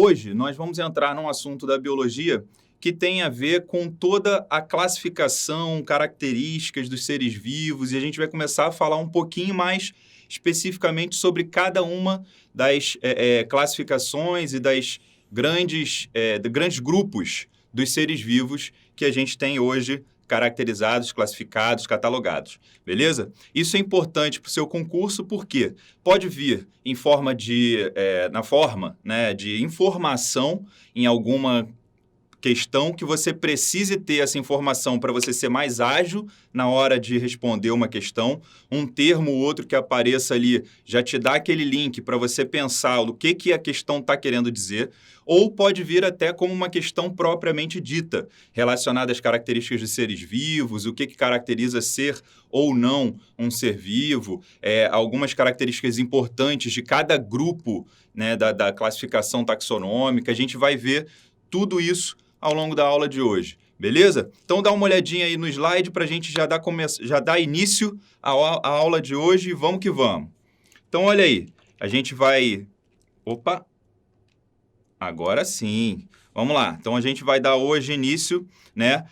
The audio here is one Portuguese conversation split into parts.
Hoje nós vamos entrar num assunto da biologia que tem a ver com toda a classificação, características dos seres vivos, e a gente vai começar a falar um pouquinho mais especificamente sobre cada uma das classificações e das grandes grupos dos seres vivos que a gente tem hoje caracterizados, classificados, catalogados, beleza? Isso é importante para o seu concurso porque pode vir em forma na forma, né, de informação em alguma questão que você precise ter essa informação para você ser mais ágil na hora de responder uma questão. Um termo ou outro que apareça ali já te dá aquele link para você pensar o que a questão está querendo dizer. Ou pode vir até como uma questão propriamente dita, relacionada às características de seres vivos, o que caracteriza ser ou não um ser vivo, algumas características importantes de cada grupo, né, da classificação taxonômica. A gente vai ver tudo isso ao longo da aula de hoje, beleza? Então dá uma olhadinha aí no slide para a gente já dar início à aula de hoje e vamos que vamos. Então olha aí, a gente vai... Opa! Agora sim. Vamos lá. Então a gente vai dar hoje início, né,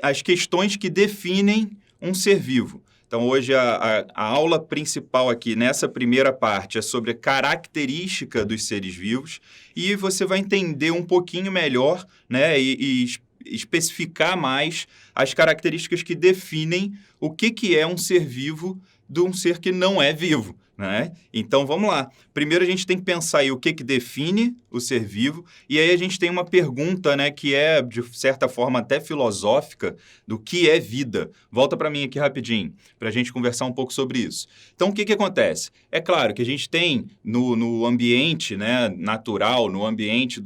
às questões que definem um ser vivo. Então, hoje, a aula principal aqui, nessa primeira parte, é sobre a característica dos seres vivos e você vai entender um pouquinho melhor, né, e especificar mais as características que definem o que é um ser vivo de um ser que não é vivo, né? Então, vamos lá. Primeiro, a gente tem que pensar aí o que define o ser vivo, e aí a gente tem uma pergunta, né, que é, de certa forma, até filosófica, do que é vida. Volta para mim aqui rapidinho, para a gente conversar um pouco sobre isso. Então, o que acontece? É claro que a gente tem no ambiente, né, natural, no ambiente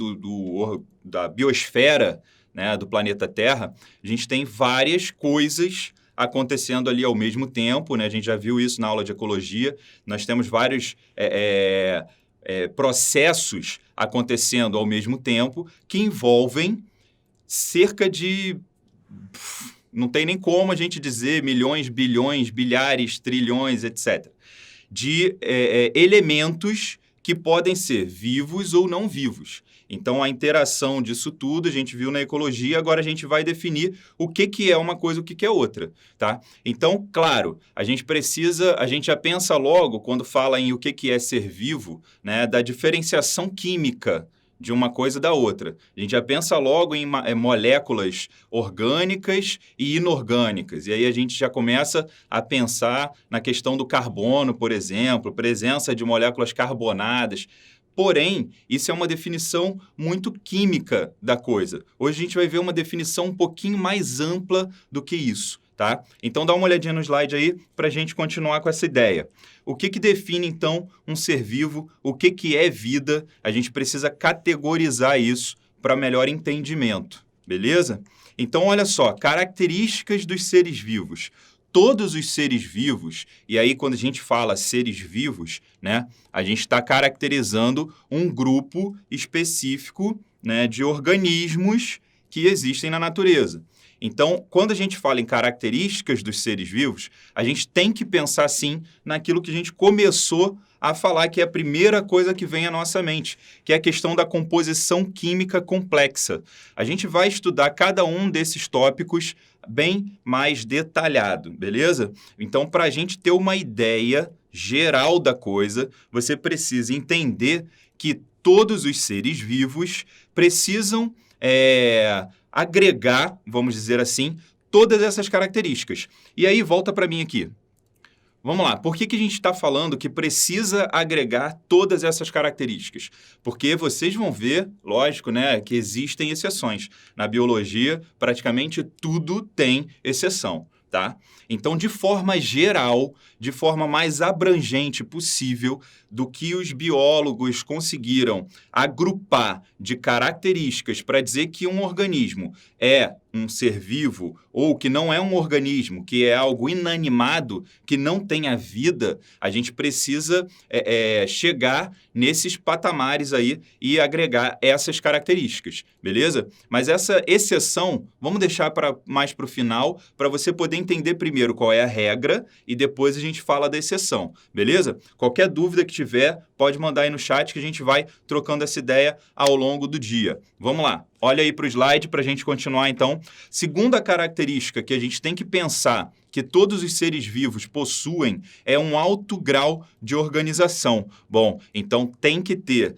da biosfera, né, do planeta Terra, a gente tem várias coisas acontecendo ali ao mesmo tempo, né? A gente já viu isso na aula de ecologia. Nós temos vários processos acontecendo ao mesmo tempo que envolvem cerca de... Não tem nem como a gente dizer milhões, bilhões, bilhares, trilhões, etc. De elementos que podem ser vivos ou não vivos. Então, a interação disso tudo, a gente viu na ecologia, agora a gente vai definir o que é uma coisa e o que é outra, tá? Então, claro, a gente já pensa logo, quando fala em o que é ser vivo, né, da diferenciação química de uma coisa da outra. A gente já pensa logo em moléculas orgânicas e inorgânicas. E aí a gente já começa a pensar na questão do carbono, por exemplo, presença de moléculas carbonadas. Porém, isso é uma definição muito química da coisa. Hoje a gente vai ver uma definição um pouquinho mais ampla do que isso, tá? Então dá uma olhadinha no slide aí para a gente continuar com essa ideia. O que define, então, um ser vivo? O que é vida? A gente precisa categorizar isso para melhor entendimento, beleza? Então, olha só, características dos seres vivos. Todos os seres vivos, e aí quando a gente fala seres vivos, né, a gente está caracterizando um grupo específico, né, de organismos que existem na natureza. Então, quando a gente fala em características dos seres vivos, a gente tem que pensar, sim, naquilo que a gente começou a falar, que é a primeira coisa que vem à nossa mente, que é a questão da composição química complexa. A gente vai estudar cada um desses tópicos bem mais detalhado, beleza? Então, para a gente ter uma ideia geral da coisa, você precisa entender que todos os seres vivos precisam agregar, vamos dizer assim, todas essas características. E aí, volta para mim aqui. Vamos lá, por que a gente está falando que precisa agregar todas essas características? Porque vocês vão ver, lógico, né, que existem exceções. Na biologia, praticamente tudo tem exceção, tá? Então, de forma geral, de forma mais abrangente possível, do que os biólogos conseguiram agrupar de características para dizer que um organismo é um ser vivo ou que não é um organismo, que é algo inanimado, que não tenha vida, a gente precisa chegar nesses patamares aí e agregar essas características, beleza? Mas essa exceção, vamos deixar mais para o final, para você poder entender primeiro qual é a regra e depois a gente fala da exceção, beleza? Qualquer dúvida que tiver, pode mandar aí no chat que a gente vai trocando essa ideia ao longo do dia. Vamos lá, olha aí para o slide para a gente continuar então. Segunda característica que a gente tem que pensar que todos os seres vivos possuem é um alto grau de organização. Bom, então tem que ter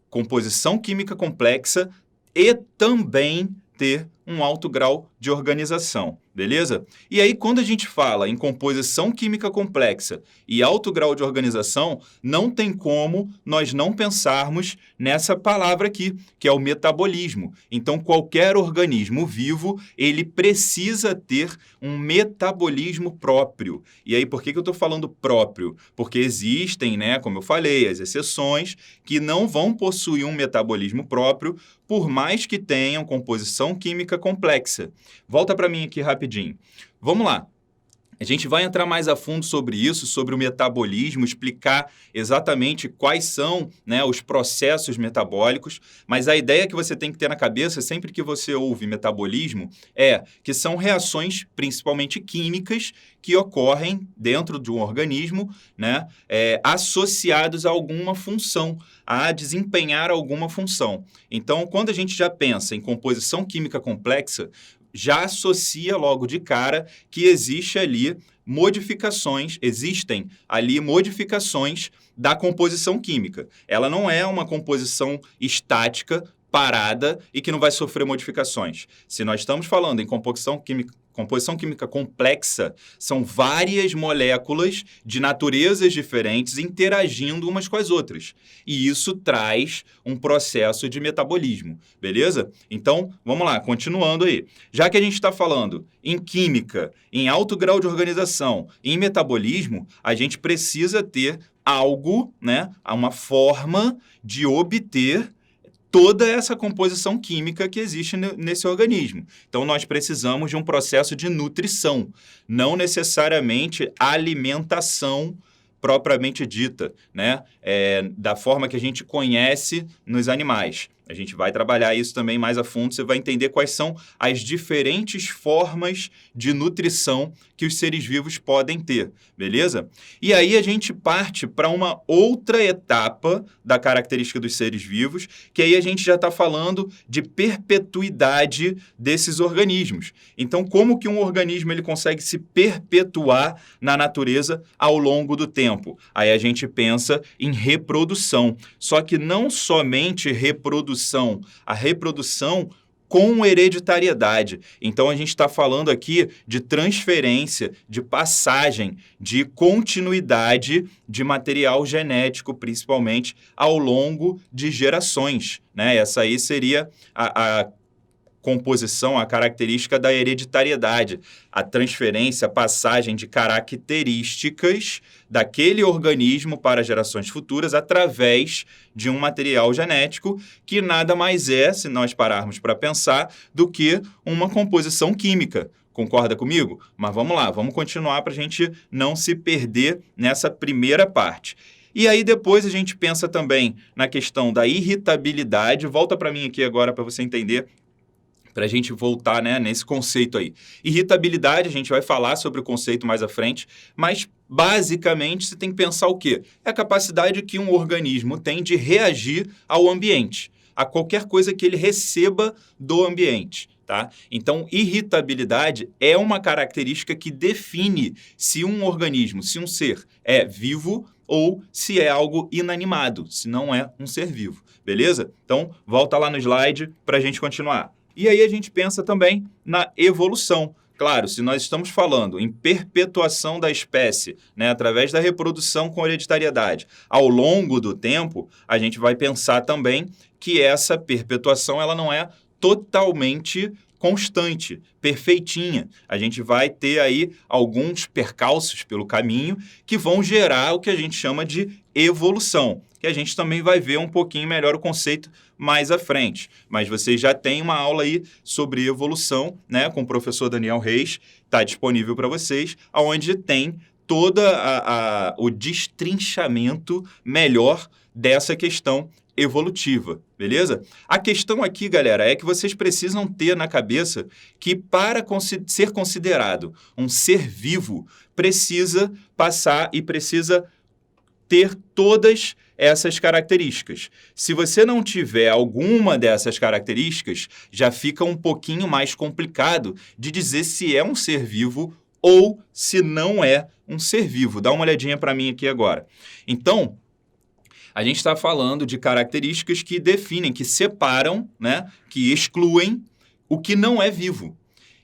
composição química complexa e também ter um alto grau de organização, beleza? E aí, quando a gente fala em composição química complexa e alto grau de organização, não tem como nós não pensarmos nessa palavra aqui, que é o metabolismo. Então, qualquer organismo vivo, ele precisa ter um metabolismo próprio. E aí, por que eu estou falando próprio? Porque existem, né, como eu falei, as exceções que não vão possuir um metabolismo próprio, por mais que tenham composição química complexa. Volta para mim aqui rapidinho. Vamos lá. A gente vai entrar mais a fundo sobre isso, sobre o metabolismo, explicar exatamente quais são, né, os processos metabólicos, mas a ideia que você tem que ter na cabeça sempre que você ouve metabolismo é que são reações principalmente químicas que ocorrem dentro de um organismo, né, associados a alguma função, a desempenhar alguma função. Então, quando a gente já pensa em composição química complexa, já associa logo de cara que existem ali modificações da composição química. Ela não é uma composição estática, parada e que não vai sofrer modificações. Se nós estamos falando em composição química complexa, são várias moléculas de naturezas diferentes interagindo umas com as outras. E isso traz um processo de metabolismo, beleza? Então, vamos lá, continuando aí. Já que a gente está falando em química, em alto grau de organização, em metabolismo, a gente precisa ter algo, né, uma forma de obter toda essa composição química que existe nesse organismo. Então, nós precisamos de um processo de nutrição, não necessariamente alimentação propriamente dita, né? Da forma que a gente conhece nos animais. A gente vai trabalhar isso também mais a fundo, você vai entender quais são as diferentes formas de nutrição que os seres vivos podem ter, beleza? E aí a gente parte para uma outra etapa da característica dos seres vivos, que aí a gente já está falando de perpetuidade desses organismos. Então, como que um organismo ele consegue se perpetuar na natureza ao longo do tempo? Aí a gente pensa em reprodução, só que não somente a reprodução com hereditariedade. Então, a gente está falando aqui de transferência, de passagem, de continuidade de material genético, principalmente ao longo de gerações, né? Essa aí seria a composição, a característica da hereditariedade, a transferência, a passagem de características daquele organismo para gerações futuras através de um material genético que nada mais é, se nós pararmos para pensar, do que uma composição química. Concorda comigo? Mas vamos lá, vamos continuar para a gente não se perder nessa primeira parte. E aí depois a gente pensa também na questão da irritabilidade. Volta para mim aqui agora para você entender, para a gente voltar, né, nesse conceito aí. Irritabilidade, a gente vai falar sobre o conceito mais à frente, mas basicamente você tem que pensar o quê? É a capacidade que um organismo tem de reagir ao ambiente, a qualquer coisa que ele receba do ambiente. Tá? Então, irritabilidade é uma característica que define se um organismo, se um ser é vivo ou se é algo inanimado, se não é um ser vivo. Beleza? Então, volta lá no slide para a gente continuar. E aí a gente pensa também na evolução. Claro, se nós estamos falando em perpetuação da espécie, né, através da reprodução com hereditariedade, ao longo do tempo, a gente vai pensar também que essa perpetuação ela não é totalmente constante, perfeitinha. A gente vai ter aí alguns percalços pelo caminho que vão gerar o que a gente chama de evolução, que a gente também vai ver um pouquinho melhor o conceito mais à frente. Mas vocês já têm uma aula aí sobre evolução, né, com o professor Daniel Reis, está disponível para vocês, onde tem todo o destrinchamento melhor dessa questão evolutiva, beleza? A questão aqui, galera, é que vocês precisam ter na cabeça que para ser considerado um ser vivo, precisa passar e precisa ter todas essas características. Se você não tiver alguma dessas características, já fica um pouquinho mais complicado de dizer se é um ser vivo ou se não é um ser vivo. Dá uma olhadinha para mim aqui agora. Então, a gente está falando de características que definem, que separam, né, que excluem o que não é vivo.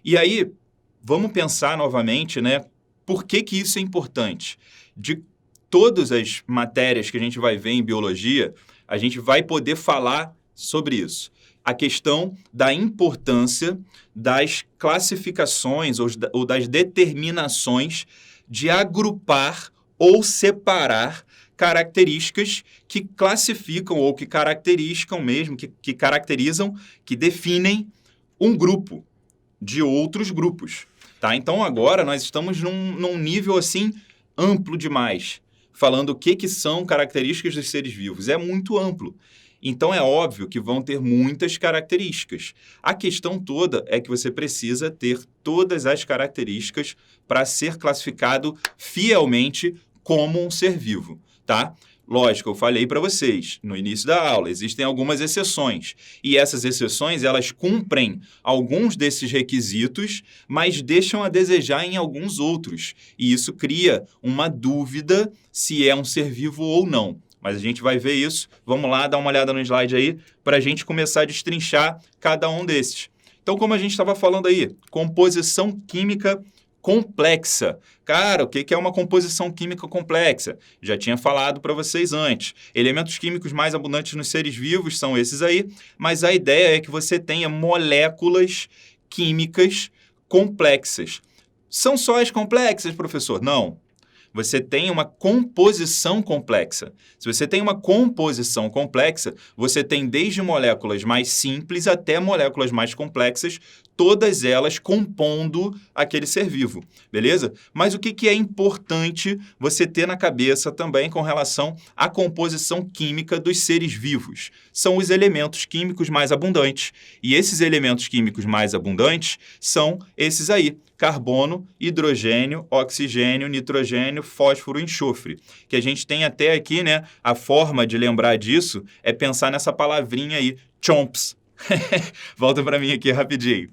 E aí, vamos pensar novamente, né, por que isso é importante? De todas as matérias que a gente vai ver em biologia, a gente vai poder falar sobre isso. A questão da importância das classificações ou das determinações de agrupar ou separar características que classificam ou que caracterizam mesmo, que caracterizam, que definem um grupo de outros grupos, tá? Então agora nós estamos num nível assim amplo demais, falando o que são características dos seres vivos. É muito amplo. Então é óbvio que vão ter muitas características. A questão toda é que você precisa ter todas as características para ser classificado fielmente como um ser vivo, tá? Lógico, eu falei para vocês no início da aula, existem algumas exceções. E essas exceções, elas cumprem alguns desses requisitos, mas deixam a desejar em alguns outros. E isso cria uma dúvida se é um ser vivo ou não. Mas a gente vai ver isso. Vamos lá, dar uma olhada no slide aí, para a gente começar a destrinchar cada um desses. Então, como a gente estava falando aí, composição química complexa. Cara, o que é uma composição química complexa? Já tinha falado para vocês antes. Elementos químicos mais abundantes nos seres vivos são esses aí, mas a ideia é que você tenha moléculas químicas complexas. São só as complexas, professor? Não. Você tem uma composição complexa. Se você tem uma composição complexa, você tem desde moléculas mais simples até moléculas mais complexas, todas elas compondo aquele ser vivo, beleza? Mas o que é importante você ter na cabeça também com relação à composição química dos seres vivos? São os elementos químicos mais abundantes. E esses elementos químicos mais abundantes são esses aí: carbono, hidrogênio, oxigênio, nitrogênio, fósforo e enxofre. Que a gente tem até aqui, né? A forma de lembrar disso é pensar nessa palavrinha aí, chomps. Volta para mim aqui rapidinho.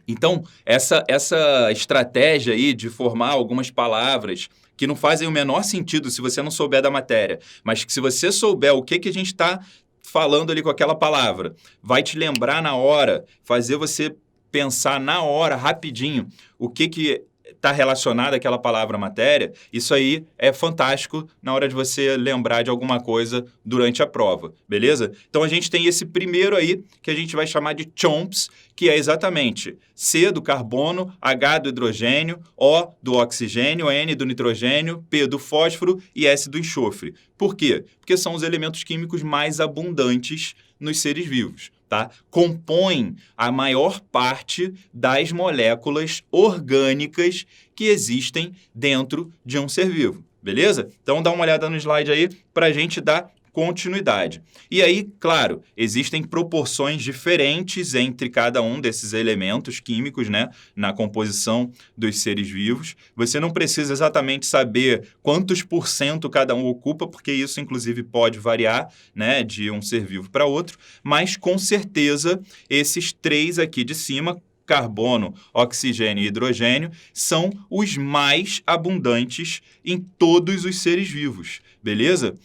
Então, essa estratégia aí de formar algumas palavras que não fazem o menor sentido se você não souber da matéria, mas que se você souber o que a gente está falando ali com aquela palavra, vai te lembrar na hora, fazer você pensar na hora, rapidinho, o que está relacionado àquela palavra matéria. Isso aí é fantástico na hora de você lembrar de alguma coisa durante a prova, beleza? Então a gente tem esse primeiro aí, que a gente vai chamar de CHOMPS, que é exatamente C do carbono, H do hidrogênio, O do oxigênio, N do nitrogênio, P do fósforo e S do enxofre. Por quê? Porque são os elementos químicos mais abundantes nos seres vivos. Tá? Compõem a maior parte das moléculas orgânicas que existem dentro de um ser vivo, beleza? Então dá uma olhada no slide aí para a gente dar continuidade. E aí, claro, existem proporções diferentes entre cada um desses elementos químicos, né, na composição dos seres vivos. Você não precisa exatamente saber quantos por cento cada um ocupa, porque isso, inclusive, pode variar, né, de um ser vivo para outro, mas, com certeza, esses três aqui de cima, carbono, oxigênio e hidrogênio, são os mais abundantes em todos os seres vivos, beleza?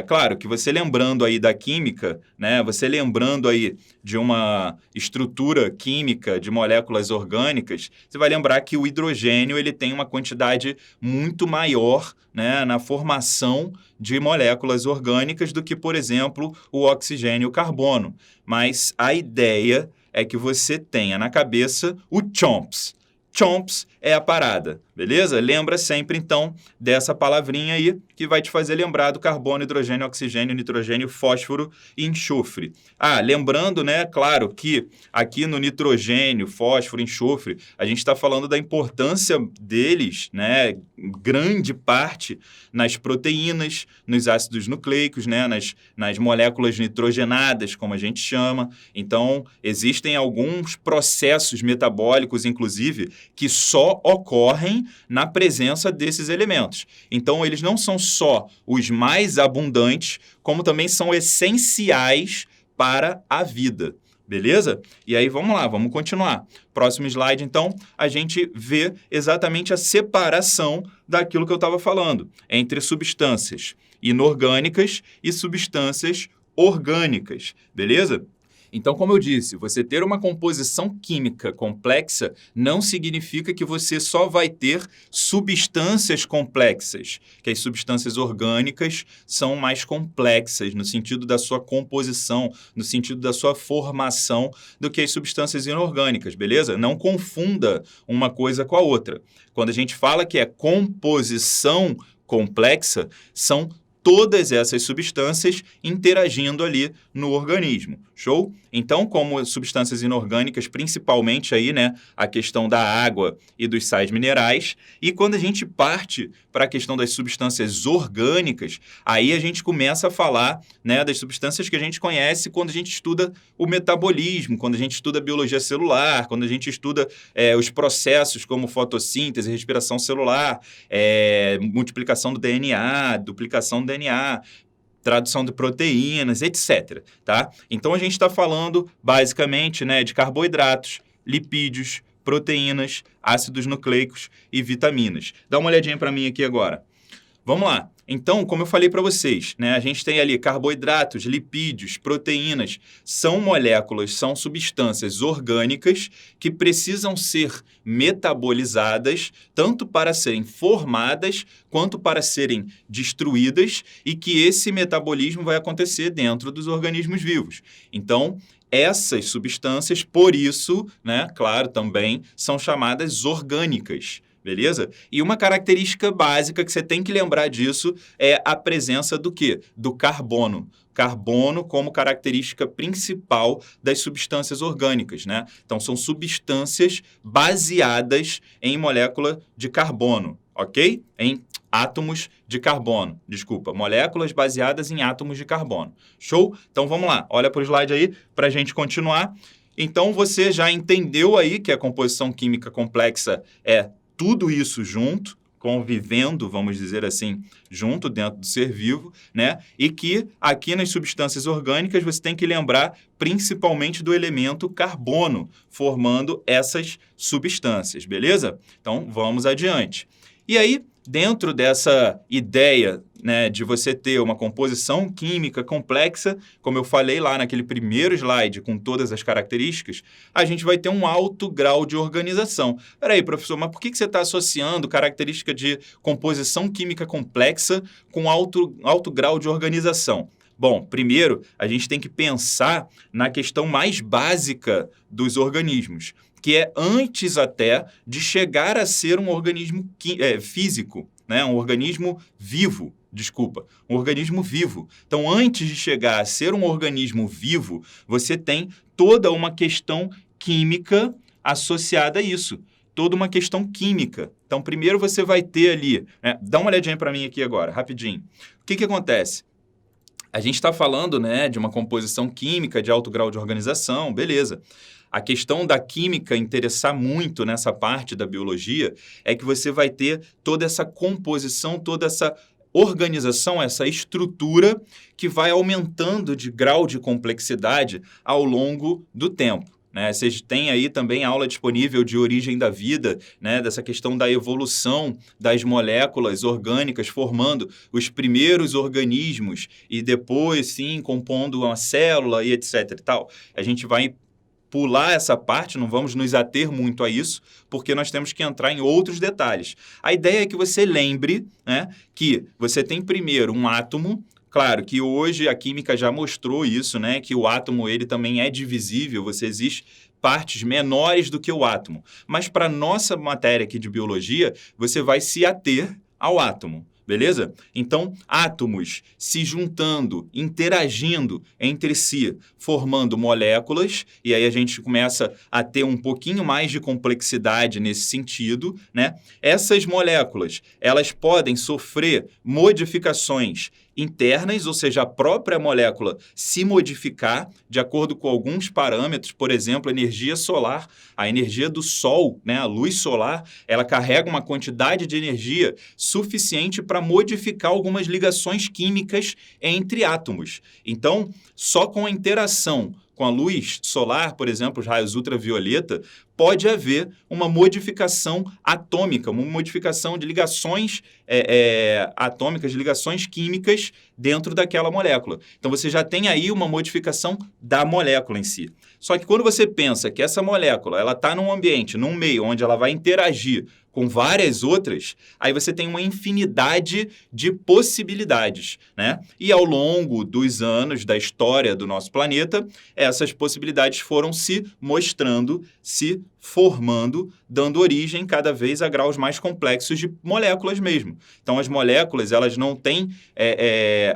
Claro que você lembrando aí da química, né, você lembrando aí de uma estrutura química de moléculas orgânicas, você vai lembrar que o hidrogênio ele tem uma quantidade muito maior, né, na formação de moléculas orgânicas do que, por exemplo, o oxigênio e o carbono. Mas a ideia é que você tenha na cabeça o CHOMPS. CHOMPS é a parada, beleza? Lembra sempre, então, dessa palavrinha aí, que vai te fazer lembrar do carbono, hidrogênio, oxigênio, nitrogênio, fósforo e enxofre. Lembrando, né, claro, que aqui no nitrogênio, fósforo, enxofre, a gente está falando da importância deles, né, grande parte nas proteínas, nos ácidos nucleicos, né, nas moléculas nitrogenadas, como a gente chama. Então, existem alguns processos metabólicos, inclusive, que só ocorrem na presença desses elementos. Então, eles não são só os mais abundantes, como também são essenciais para a vida. Beleza? E aí, vamos lá, vamos continuar. Próximo slide, então, a gente vê exatamente a separação daquilo que eu estava falando, entre substâncias inorgânicas e substâncias orgânicas, beleza? Então, como eu disse, você ter uma composição química complexa não significa que você só vai ter substâncias complexas, que as substâncias orgânicas são mais complexas no sentido da sua composição, no sentido da sua formação do que as substâncias inorgânicas, beleza? Não confunda uma coisa com a outra. Quando a gente fala que é composição complexa, são todas essas substâncias interagindo ali no organismo. Show? Então, como substâncias inorgânicas, principalmente aí, né, a questão da água e dos sais minerais. E quando a gente parte para a questão das substâncias orgânicas, aí a gente começa a falar, né, das substâncias que a gente conhece quando a gente estuda o metabolismo, quando a gente estuda a biologia celular, quando a gente estuda os processos como fotossíntese, respiração celular, multiplicação do DNA, duplicação do DNA, tradução de proteínas, etc. Tá? Então, a gente está falando, basicamente, né, de carboidratos, lipídios, proteínas, ácidos nucleicos e vitaminas. Dá uma olhadinha para mim aqui agora. Vamos lá. Então, como eu falei para vocês, né, a gente tem ali carboidratos, lipídios, proteínas, são moléculas, são substâncias orgânicas que precisam ser metabolizadas, tanto para serem formadas quanto para serem destruídas, e que esse metabolismo vai acontecer dentro dos organismos vivos. Então, essas substâncias, por isso, né, claro, também são chamadas orgânicas. Beleza? E uma característica básica que você tem que lembrar disso é a presença do quê? Do carbono. Carbono como característica principal das substâncias orgânicas, né? Então, são substâncias baseadas em molécula de carbono, ok? Em átomos de carbono, desculpa, moléculas baseadas em átomos de carbono. Show? Então, vamos lá. Olha para o slide aí para a gente continuar. Então, você já entendeu aí que a composição química complexa é tudo isso junto, convivendo, vamos dizer assim, junto dentro do ser vivo, né? E que aqui nas substâncias orgânicas você tem que lembrar principalmente do elemento carbono, formando essas substâncias, beleza? Então, vamos adiante. E aí, dentro dessa ideia, né, de você ter uma composição química complexa, como eu falei lá naquele primeiro slide, com todas as características, a gente vai ter um alto grau de organização. Peraí, professor, mas por que você está associando característica de composição química complexa com alto grau de organização? Bom, primeiro, a gente tem que pensar na questão mais básica dos organismos, que é antes até de chegar a ser um organismo físico, né? Um organismo vivo, um organismo vivo. Então, antes de chegar a ser um organismo vivo, você tem toda uma questão química associada a isso, toda uma questão química. Então, primeiro você vai ter ali, né? Dá uma olhadinha para mim aqui agora, rapidinho. O que acontece? A gente está falando, né, de uma composição química de alto grau de organização, beleza. A questão da química interessar muito nessa parte da biologia é que você vai ter toda essa composição, toda essa organização, essa estrutura que vai aumentando de grau de complexidade ao longo do tempo. Né? Vocês têm aí também aula disponível de origem da vida, né? Dessa questão da evolução das moléculas orgânicas formando os primeiros organismos e depois, sim, compondo uma célula e etc. e tal. A gente vai pular essa parte, não vamos nos ater muito a isso, porque nós temos que entrar em outros detalhes. A ideia é que você lembre, né, que você tem primeiro um átomo. Claro que hoje a química já mostrou isso, né, que o átomo ele também é divisível, existe partes menores do que o átomo. Mas para a nossa matéria aqui de biologia, você vai se ater ao átomo. Beleza? Então, átomos se juntando, interagindo entre si, formando moléculas, e aí a gente começa a ter um pouquinho mais de complexidade nesse sentido, né? Essas moléculas, elas podem sofrer modificações internas, ou seja, a própria molécula se modificar de acordo com alguns parâmetros, por exemplo, a energia solar, a energia do Sol, né, a luz solar, ela carrega uma quantidade de energia suficiente para modificar algumas ligações químicas entre átomos. Então, só com a interação com a luz solar, por exemplo, os raios ultravioleta, pode haver uma modificação atômica, uma modificação de ligações atômicas, de ligações químicas dentro daquela molécula. Então, você já tem aí uma modificação da molécula em si. Só que quando você pensa que essa molécula está num ambiente, num meio onde ela vai interagir com várias outras, aí você tem uma infinidade de possibilidades, né? E ao longo dos anos da história do nosso planeta, essas possibilidades foram se mostrando, se formando, dando origem cada vez a graus mais complexos de moléculas mesmo. Então, as moléculas, elas não têm,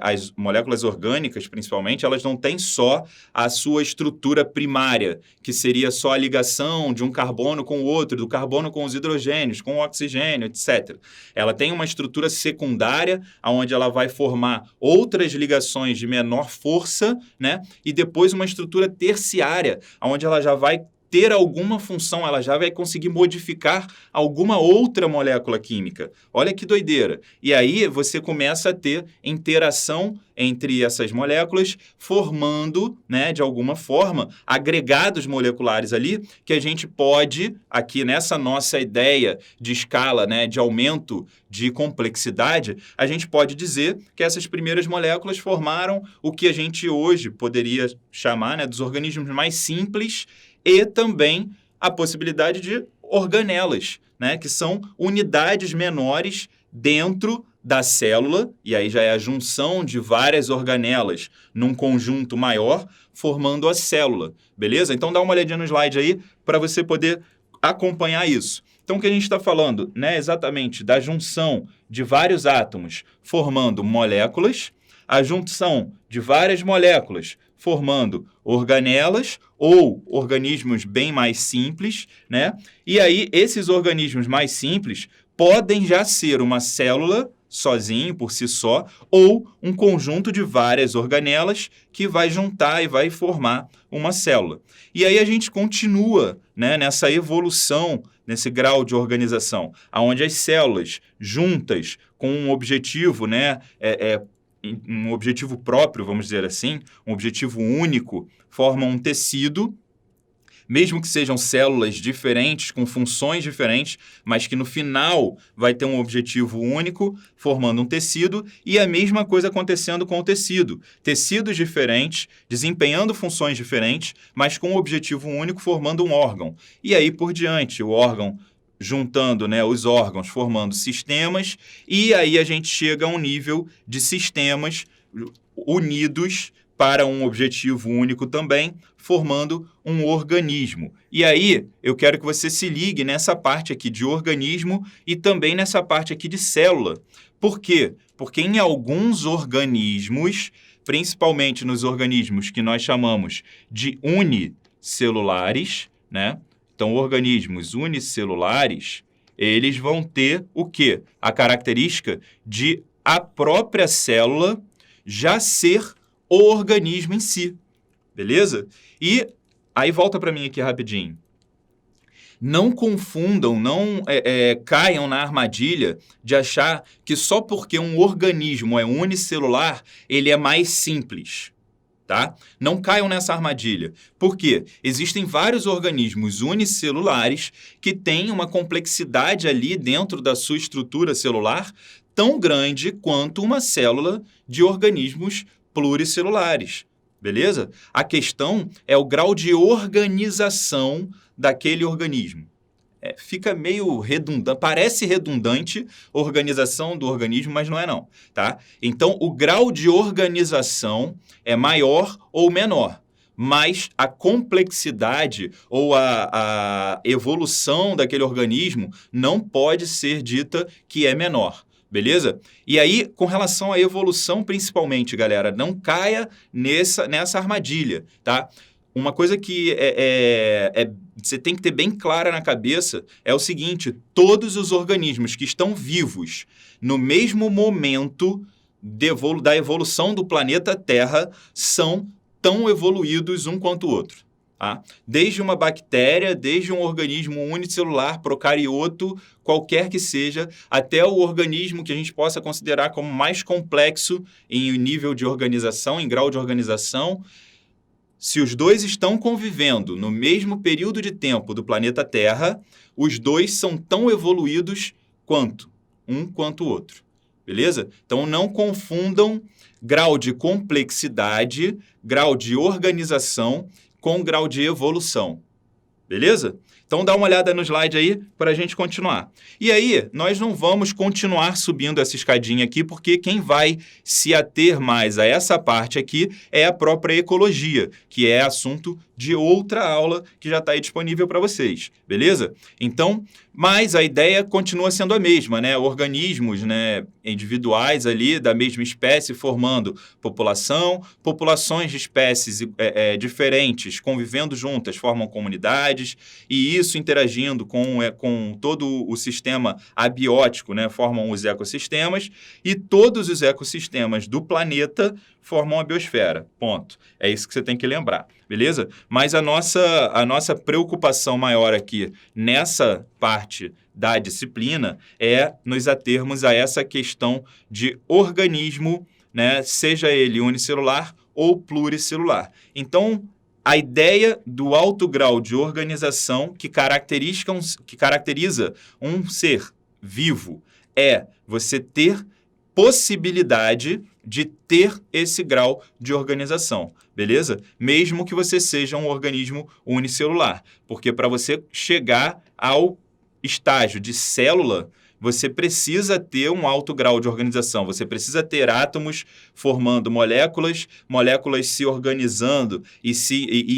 as moléculas orgânicas, principalmente, elas não têm só a sua estrutura primária, que seria só a ligação de um carbono com o outro, do carbono com os hidrogênios, com o oxigênio, etc. Ela tem uma estrutura secundária, onde ela vai formar outras ligações de menor força, né? E depois uma estrutura terciária, onde ela já vai ter alguma função, ela já vai conseguir modificar alguma outra molécula química. Olha que doideira. E aí você começa a ter interação entre essas moléculas, formando, né, de alguma forma, agregados moleculares ali, que a gente pode, aqui nessa nossa ideia de escala, né, de aumento de complexidade, a gente pode dizer que essas primeiras moléculas formaram o que a gente hoje poderia chamar, né, dos organismos mais simples, e também a possibilidade de organelas, né, que são unidades menores dentro da célula, e aí já é a junção de várias organelas num conjunto maior, formando a célula, beleza? Então dá uma olhadinha no slide aí para você poder acompanhar isso. Então o que a gente está falando, né, exatamente da junção de vários átomos formando moléculas, a junção de várias moléculas formando organelas ou organismos bem mais simples, né? E aí, esses organismos mais simples podem já ser uma célula sozinho, por si só, ou um conjunto de várias organelas que vai juntar e vai formar uma célula. E aí a gente continua, né, nessa evolução, nesse grau de organização, onde as células juntas com um objetivo, né, um objetivo próprio, vamos dizer assim, um objetivo único, formam um tecido, mesmo que sejam células diferentes, com funções diferentes, mas que no final vai ter um objetivo único, formando um tecido, e a mesma coisa acontecendo com o tecido. Tecidos diferentes, desempenhando funções diferentes, mas com um objetivo único, formando um órgão. E aí por diante, o órgão juntando, né, os órgãos, formando sistemas, e aí a gente chega a um nível de sistemas unidos para um objetivo único também, formando um organismo. E aí, eu quero que você se ligue nessa parte aqui de organismo e também nessa parte aqui de célula. Por quê? Porque em alguns organismos, principalmente nos organismos que nós chamamos de unicelulares, né? Então, organismos unicelulares, eles vão ter o quê? A característica de a própria célula já ser o organismo em si, beleza? E aí volta para mim aqui rapidinho. Não confundam, não caiam na armadilha de achar que só porque um organismo é unicelular, ele é mais simples. Tá? Não caiam nessa armadilha. Por quê? Existem vários organismos unicelulares que têm uma complexidade ali dentro da sua estrutura celular tão grande quanto uma célula de organismos pluricelulares. Beleza? A questão é o grau de organização daquele organismo. Fica meio redundante, parece redundante a organização do organismo, mas não é não, tá? Então, o grau de organização é maior ou menor, mas a complexidade ou a evolução daquele organismo não pode ser dita que é menor. Beleza? E aí, com relação à evolução, principalmente, galera, não caia nessa armadilha, tá? Uma coisa que você tem que ter bem clara na cabeça é o seguinte: todos os organismos que estão vivos no mesmo momento da evolução do planeta Terra são tão evoluídos um quanto o outro. Tá? Desde uma bactéria, desde um organismo unicelular, procarioto, qualquer que seja, até o organismo que a gente possa considerar como mais complexo em nível de organização, em grau de organização. Se os dois estão convivendo no mesmo período de tempo do planeta Terra, os dois são tão evoluídos quanto o outro. Beleza? Então, não confundam grau de complexidade, grau de organização com grau de evolução. Beleza? Então, dá uma olhada no slide aí para a gente continuar. E aí, nós não vamos continuar subindo essa escadinha aqui, porque quem vai se ater mais a essa parte aqui é a própria ecologia, que é assunto de outra aula que já está aí disponível para vocês. Beleza? Então, mas a ideia continua sendo a mesma, né? Organismos, né, individuais ali da mesma espécie formando população, populações de espécies diferentes convivendo juntas formam comunidades, e isso interagindo com todo o sistema abiótico, né, formam os ecossistemas, e todos os ecossistemas do planeta formam a biosfera. Ponto. É isso que você tem que lembrar, beleza? Mas a nossa preocupação maior aqui nessa parte da disciplina é nos atermos a essa questão de organismo, né, seja ele unicelular ou pluricelular. Então, a ideia do alto grau de organização que caracteriza um ser vivo é você ter possibilidade de ter esse grau de organização, beleza? Mesmo que você seja um organismo unicelular, porque para você chegar ao estágio de célula, você precisa ter um alto grau de organização, você precisa ter átomos formando moléculas, moléculas se organizando e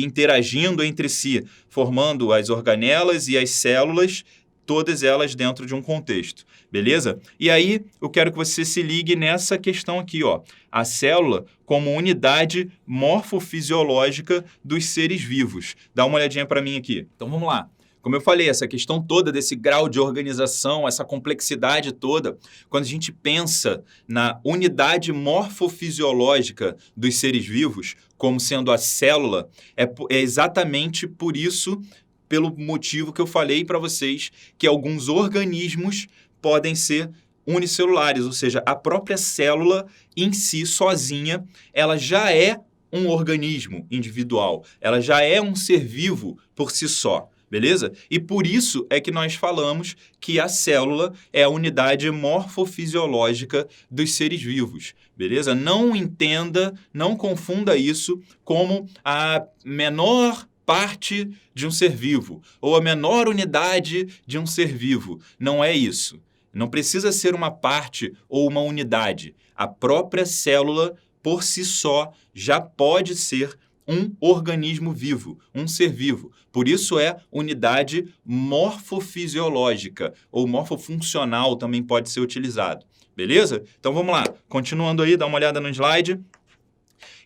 interagindo entre si, formando as organelas e as células, todas elas dentro de um contexto, beleza? E aí, eu quero que você se ligue nessa questão aqui, ó. A célula como unidade morfofisiológica dos seres vivos. Dá uma olhadinha para mim aqui. Então, vamos lá. Como eu falei, essa questão toda desse grau de organização, essa complexidade toda, quando a gente pensa na unidade morfofisiológica dos seres vivos, como sendo a célula, é exatamente por isso, pelo motivo que eu falei para vocês, que alguns organismos podem ser unicelulares, ou seja, a própria célula em si, sozinha, ela já é um organismo individual, ela já é um ser vivo por si só. Beleza? E por isso é que nós falamos que a célula é a unidade morfofisiológica dos seres vivos. Beleza? Não entenda, não confunda isso como a menor parte de um ser vivo ou a menor unidade de um ser vivo. Não é isso. Não precisa ser uma parte ou uma unidade. A própria célula, por si só, já pode ser um organismo vivo, um ser vivo. Por isso é unidade morfofisiológica ou morfofuncional também pode ser utilizado. Beleza? Então vamos lá. Continuando aí, dá uma olhada no slide.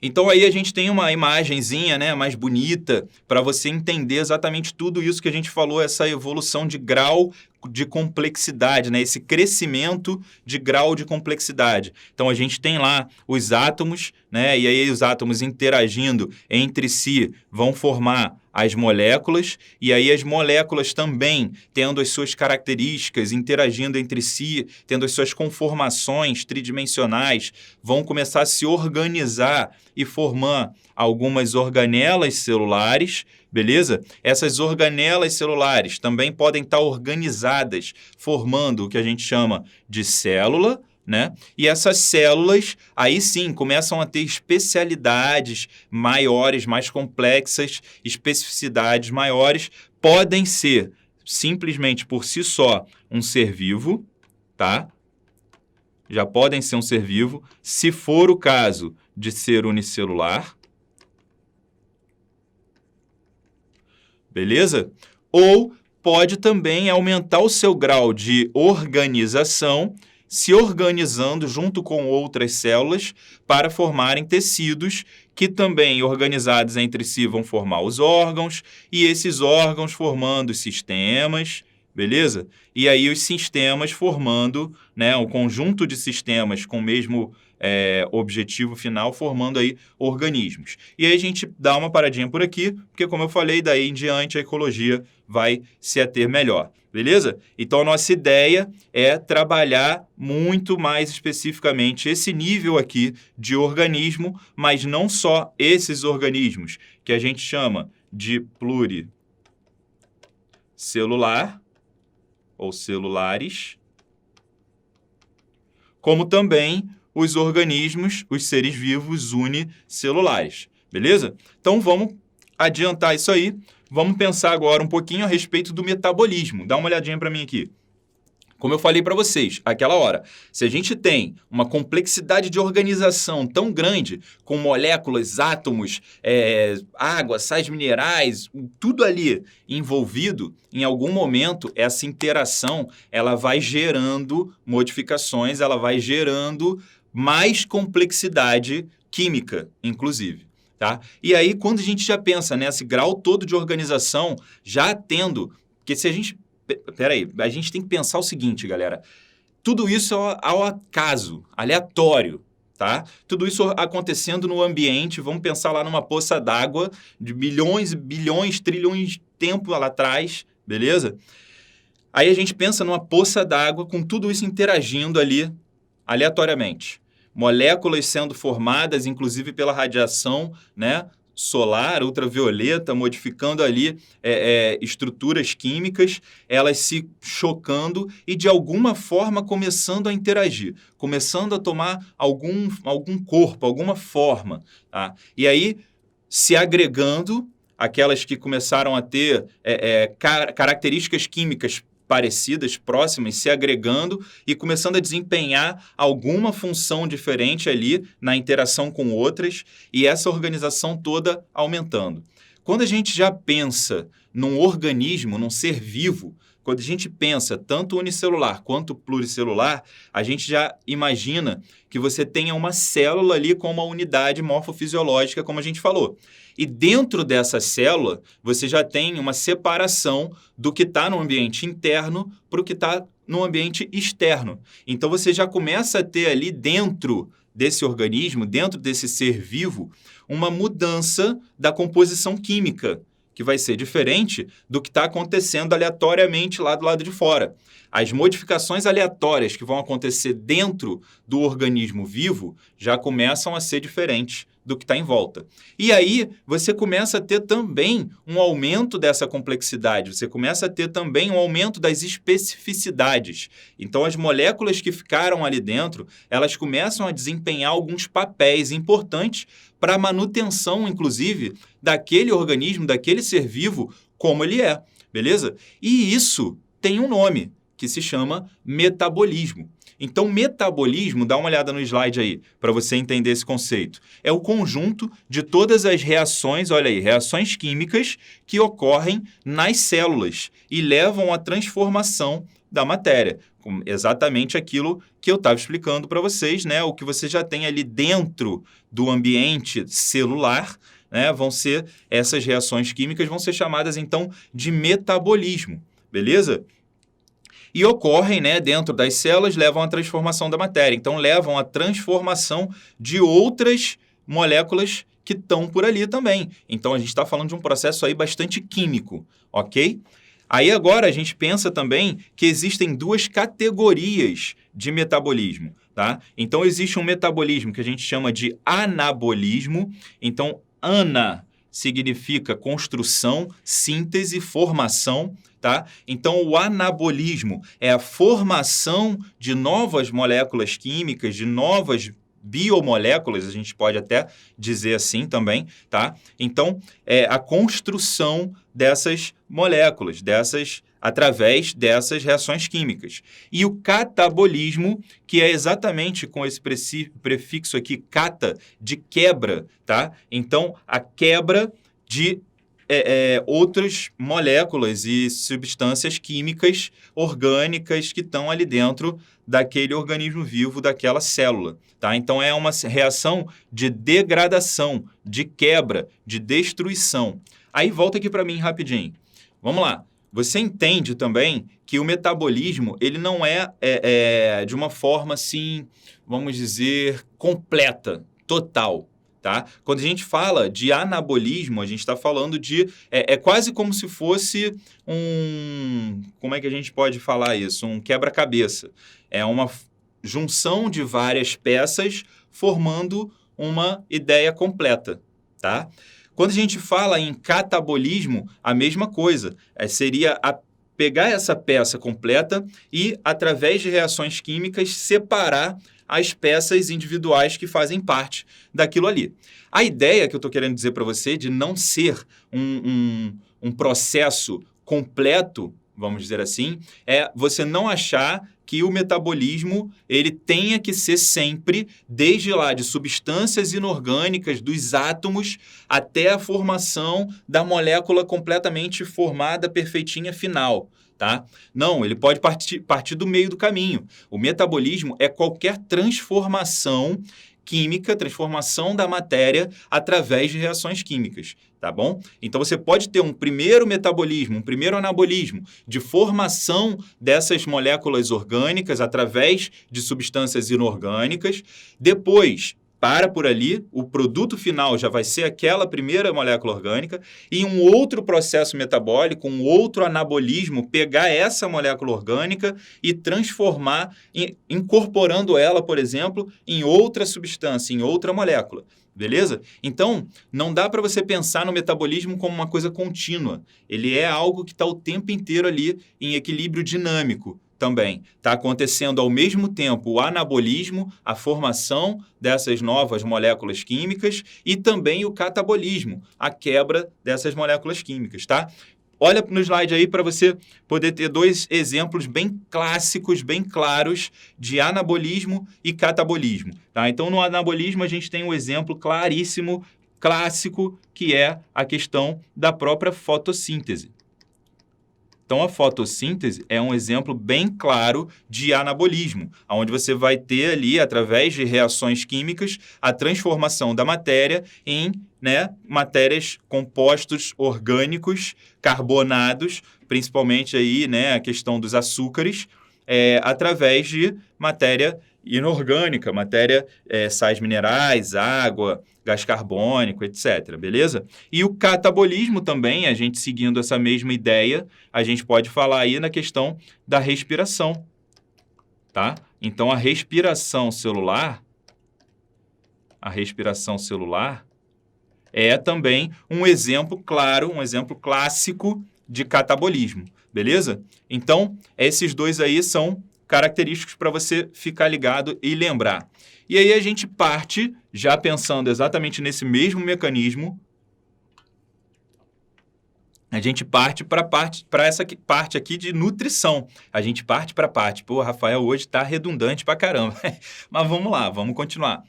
Então aí a gente tem uma imagenzinha, né, mais bonita para você entender exatamente tudo isso que a gente falou, essa evolução de grau de complexidade, né, esse crescimento de grau de complexidade. Então a gente tem lá os átomos, né, e aí os átomos interagindo entre si vão formar as moléculas, e aí as moléculas também tendo as suas características, interagindo entre si, tendo as suas conformações tridimensionais, vão começar a se organizar e formar algumas organelas celulares, beleza? Essas organelas celulares também podem estar organizadas, formando o que a gente chama de célula, né? E essas células, aí sim, começam a ter especialidades maiores, mais complexas, especificidades maiores, podem ser simplesmente por si só um ser vivo, tá? Já podem ser um ser vivo, se for o caso de ser unicelular, beleza? Ou pode também aumentar o seu grau de organização, se organizando junto com outras células para formarem tecidos que também, organizados entre si, vão formar os órgãos, e esses órgãos formando os sistemas, beleza? E aí os sistemas formando, né, um conjunto de sistemas com o mesmo objetivo final, formando aí organismos. E aí a gente dá uma paradinha por aqui, porque como eu falei, daí em diante a ecologia vai se ater melhor, beleza? Então a nossa ideia é trabalhar muito mais especificamente esse nível aqui de organismo, mas não só esses organismos, que a gente chama de pluricelular, ou celulares, como também os organismos, os seres vivos unicelulares, beleza? Então vamos adiantar isso aí, vamos pensar agora um pouquinho a respeito do metabolismo. Dá uma olhadinha para mim aqui. Como eu falei para vocês, aquela hora, se a gente tem uma complexidade de organização tão grande, com moléculas, átomos, água, sais minerais, tudo ali envolvido, em algum momento essa interação ela vai gerando modificações, ela vai gerando mais complexidade química, inclusive. Tá? E aí, quando a gente já pensa nesse grau todo de organização, já tendo... Porque se a gente... Peraí, a gente tem que pensar o seguinte, galera. Tudo isso ao acaso, aleatório, tá? Tudo isso acontecendo no ambiente, vamos pensar lá numa poça d'água de milhões, bilhões, trilhões de tempo lá atrás, beleza? Aí a gente pensa numa poça d'água com tudo isso interagindo ali aleatoriamente. Moléculas sendo formadas, inclusive pela radiação, né, solar, ultravioleta, modificando ali estruturas químicas, elas se chocando e, de alguma forma, começando a interagir, começando a tomar algum corpo, alguma forma. Tá? E aí, se agregando, aquelas que começaram a ter características químicas parecidas, próximas, se agregando e começando a desempenhar alguma função diferente ali na interação com outras e essa organização toda aumentando. Quando a gente já pensa num organismo, num ser vivo, quando a gente pensa tanto unicelular quanto pluricelular, a gente já imagina que você tenha uma célula ali com uma unidade morfofisiológica, como a gente falou. E dentro dessa célula, você já tem uma separação do que está no ambiente interno para o que está no ambiente externo. Então, você já começa a ter ali dentro desse organismo, dentro desse ser vivo, uma mudança da composição química, que vai ser diferente do que está acontecendo aleatoriamente lá do lado de fora. As modificações aleatórias que vão acontecer dentro do organismo vivo já começam a ser diferentes do que está em volta. E aí, você começa a ter também um aumento dessa complexidade, você começa a ter também um aumento das especificidades. Então, as moléculas que ficaram ali dentro, elas começam a desempenhar alguns papéis importantes para a manutenção, inclusive, daquele organismo, daquele ser vivo, como ele é, beleza? E isso tem um nome, que se chama metabolismo. Então, metabolismo, dá uma olhada no slide aí, para você entender esse conceito. É o conjunto de todas as reações, olha aí, reações químicas que ocorrem nas células e levam à transformação da matéria. Exatamente aquilo que eu estava explicando para vocês, né? O que você já tem ali dentro do ambiente celular, né? Vão ser essas reações químicas, vão ser chamadas, então, de metabolismo, beleza? E ocorrem, né, dentro das células, levam à transformação da matéria. Então, levam à transformação de outras moléculas que estão por ali também. Então, a gente está falando de um processo aí bastante químico, ok? Aí, agora, a gente pensa também que existem duas categorias de metabolismo, tá? Então, existe um metabolismo que a gente chama de anabolismo. Então, ana significa construção, síntese, formação, tá? Então, o anabolismo é a formação de novas moléculas químicas, de novas biomoléculas, a gente pode até dizer assim também, tá? Então, é a construção dessas moléculas, através dessas reações químicas. E o catabolismo, que é exatamente com esse prefixo aqui, cata, de quebra, tá? Então, a quebra de outras moléculas e substâncias químicas orgânicas que estão ali dentro daquele organismo vivo, daquela célula, tá? Então, é uma reação de degradação, de quebra, de destruição. Aí, volta aqui para mim rapidinho. Vamos lá. você entende também que o metabolismo ele não é de uma forma assim, vamos dizer, completa, total. Tá? Quando a gente fala de anabolismo, a gente está falando de... É quase como se fosse um... Como é que a gente pode falar isso? Um quebra-cabeça. É uma junção de várias peças formando uma ideia completa. Tá? Quando a gente fala em catabolismo, a mesma coisa. Seria pegar essa peça completa e, através de reações químicas, separar as peças individuais que fazem parte daquilo ali. A ideia que eu estou querendo dizer para você de não ser um processo completo, vamos dizer assim, é você não achar que o metabolismo ele tenha que ser sempre, desde lá de substâncias inorgânicas, dos átomos, até a formação da molécula completamente formada, perfeitinha, final. Tá? Não, ele pode partir do meio do caminho. O metabolismo é qualquer transformação química, transformação da matéria através de reações químicas, tá bom? Então você pode ter um primeiro metabolismo, um primeiro anabolismo de formação dessas moléculas orgânicas através de substâncias inorgânicas. Depois, por ali, o produto final já vai ser aquela primeira molécula orgânica e um outro processo metabólico, um outro anabolismo, pegar essa molécula orgânica e transformar, incorporando ela, por exemplo, em outra substância, em outra molécula. Beleza? Então, não dá para você pensar no metabolismo como uma coisa contínua. Ele é algo que está o tempo inteiro ali em equilíbrio dinâmico. Também está acontecendo ao mesmo tempo o anabolismo, a formação dessas novas moléculas químicas e também o catabolismo, a quebra dessas moléculas químicas, tá? Olha no slide aí para você poder ter dois exemplos bem clássicos, bem claros de anabolismo e catabolismo, tá? Então, no anabolismo, a gente tem um exemplo claríssimo, clássico, que é a questão da própria fotossíntese. Então, a fotossíntese é um exemplo bem claro de anabolismo, onde você vai ter ali, através de reações químicas, a transformação da matéria em matérias, compostos orgânicos, carbonados, principalmente aí, a questão dos açúcares, através de matéria inorgânica, sais minerais, água, gás carbônico, etc. Beleza? E o catabolismo também, a gente seguindo essa mesma ideia, a gente pode falar aí na questão da respiração, tá? Então, a respiração celular é também um exemplo claro, um exemplo clássico de catabolismo, beleza? Então, esses dois aí são característicos para você ficar ligado e lembrar. E aí a gente parte, já pensando exatamente nesse mesmo mecanismo, a gente parte para essa parte aqui de nutrição. A gente parte para a parte. Pô, Rafael, hoje está redundante para caramba. Mas vamos lá, vamos continuar.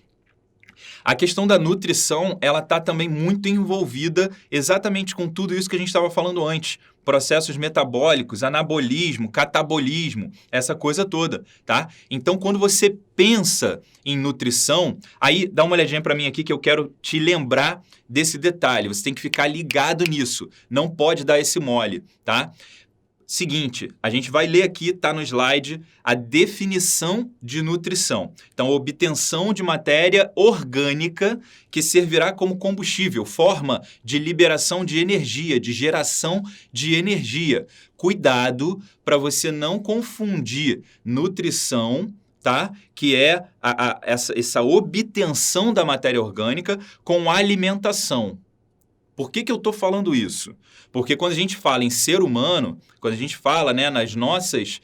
A questão da nutrição, ela está também muito envolvida exatamente com tudo isso que a gente estava falando antes. Processos metabólicos, anabolismo, catabolismo, essa coisa toda, tá? Então, quando você pensa em nutrição, aí dá uma olhadinha para mim aqui que eu quero te lembrar desse detalhe. Você tem que ficar ligado nisso. Não pode dar esse mole, tá? Seguinte, a gente vai ler aqui, está no slide, a definição de nutrição. Então, obtenção de matéria orgânica que servirá como combustível, forma de liberação de energia, de geração de energia. Cuidado para você não confundir nutrição, tá? Que é essa obtenção da matéria orgânica com alimentação. Por que eu estou falando isso? Porque quando a gente fala em ser humano, quando a gente fala nas nossas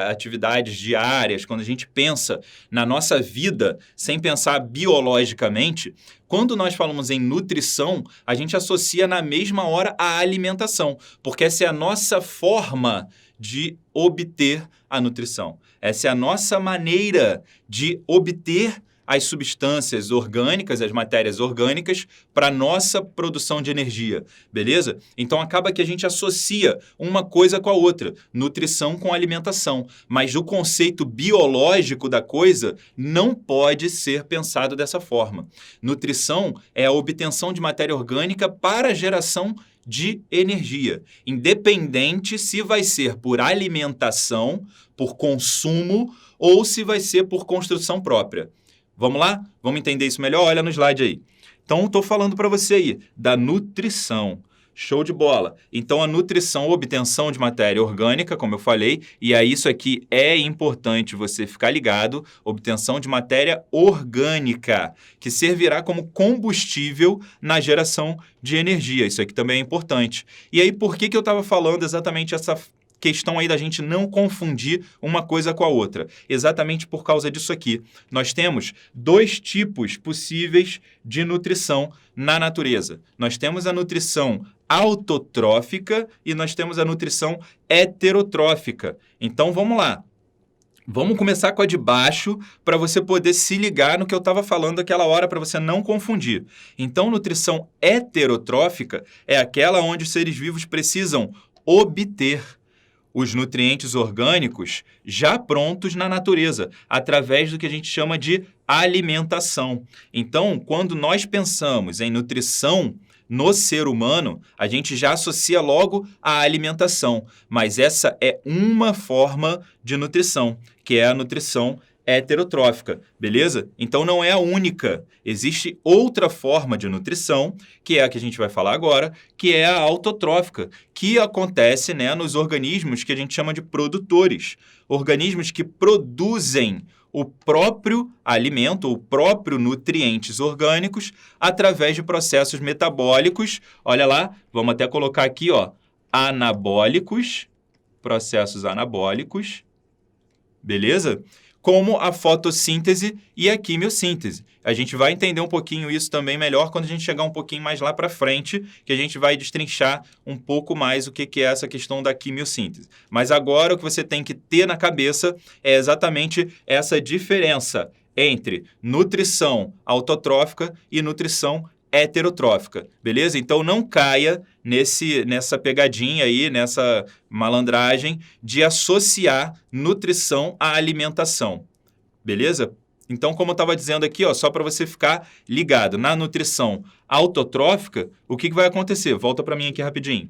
atividades diárias, quando a gente pensa na nossa vida sem pensar biologicamente, quando nós falamos em nutrição, a gente associa na mesma hora a alimentação, porque essa é a nossa forma de obter a nutrição. Essa é a nossa maneira de obter as substâncias orgânicas, as matérias orgânicas, para a nossa produção de energia, beleza? Então, acaba que a gente associa uma coisa com a outra, nutrição com alimentação, mas o conceito biológico da coisa não pode ser pensado dessa forma. Nutrição é a obtenção de matéria orgânica para a geração de energia, independente se vai ser por alimentação, por consumo ou se vai ser por construção própria. Vamos lá? Vamos entender isso melhor? Olha no slide aí. Então, estou falando para você aí da nutrição. Show de bola. Então, a nutrição, obtenção de matéria orgânica, como eu falei, e aí isso aqui é importante você ficar ligado, obtenção de matéria orgânica, que servirá como combustível na geração de energia. Isso aqui também é importante. E aí, por que eu estava falando exatamente essa questão aí da gente não confundir uma coisa com a outra? Exatamente por causa disso aqui. Nós temos dois tipos possíveis de nutrição na natureza. Nós temos a nutrição autotrófica e nós temos a nutrição heterotrófica. Então, vamos lá. Vamos começar com a de baixo para você poder se ligar no que eu estava falando aquela hora, para você não confundir. Então, nutrição heterotrófica é aquela onde os seres vivos precisam obter os nutrientes orgânicos já prontos na natureza, através do que a gente chama de alimentação. Então, quando nós pensamos em nutrição no ser humano, a gente já associa logo a alimentação, mas essa é uma forma de nutrição, que é a nutrição heterotrófica, beleza? Então não é a única. Existe outra forma de nutrição, que é a que a gente vai falar agora, que é a autotrófica, que acontece, né, nos organismos que a gente chama de produtores. Organismos que produzem o próprio alimento, o próprio nutrientes orgânicos, através de processos metabólicos. Olha lá, vamos até colocar aqui, ó, anabólicos, processos anabólicos, beleza? Como a fotossíntese e a quimiossíntese. A gente vai entender um pouquinho isso também melhor quando a gente chegar um pouquinho mais lá para frente, que a gente vai destrinchar um pouco mais o que é essa questão da quimiossíntese. Mas agora o que você tem que ter na cabeça é exatamente essa diferença entre nutrição autotrófica e nutrição heterotrófica, beleza? Então não caia nessa pegadinha aí, nessa malandragem de associar nutrição à alimentação, beleza? Então, como eu estava dizendo aqui, ó, só para você ficar ligado, na nutrição autotrófica, o que vai acontecer? Volta para mim aqui rapidinho.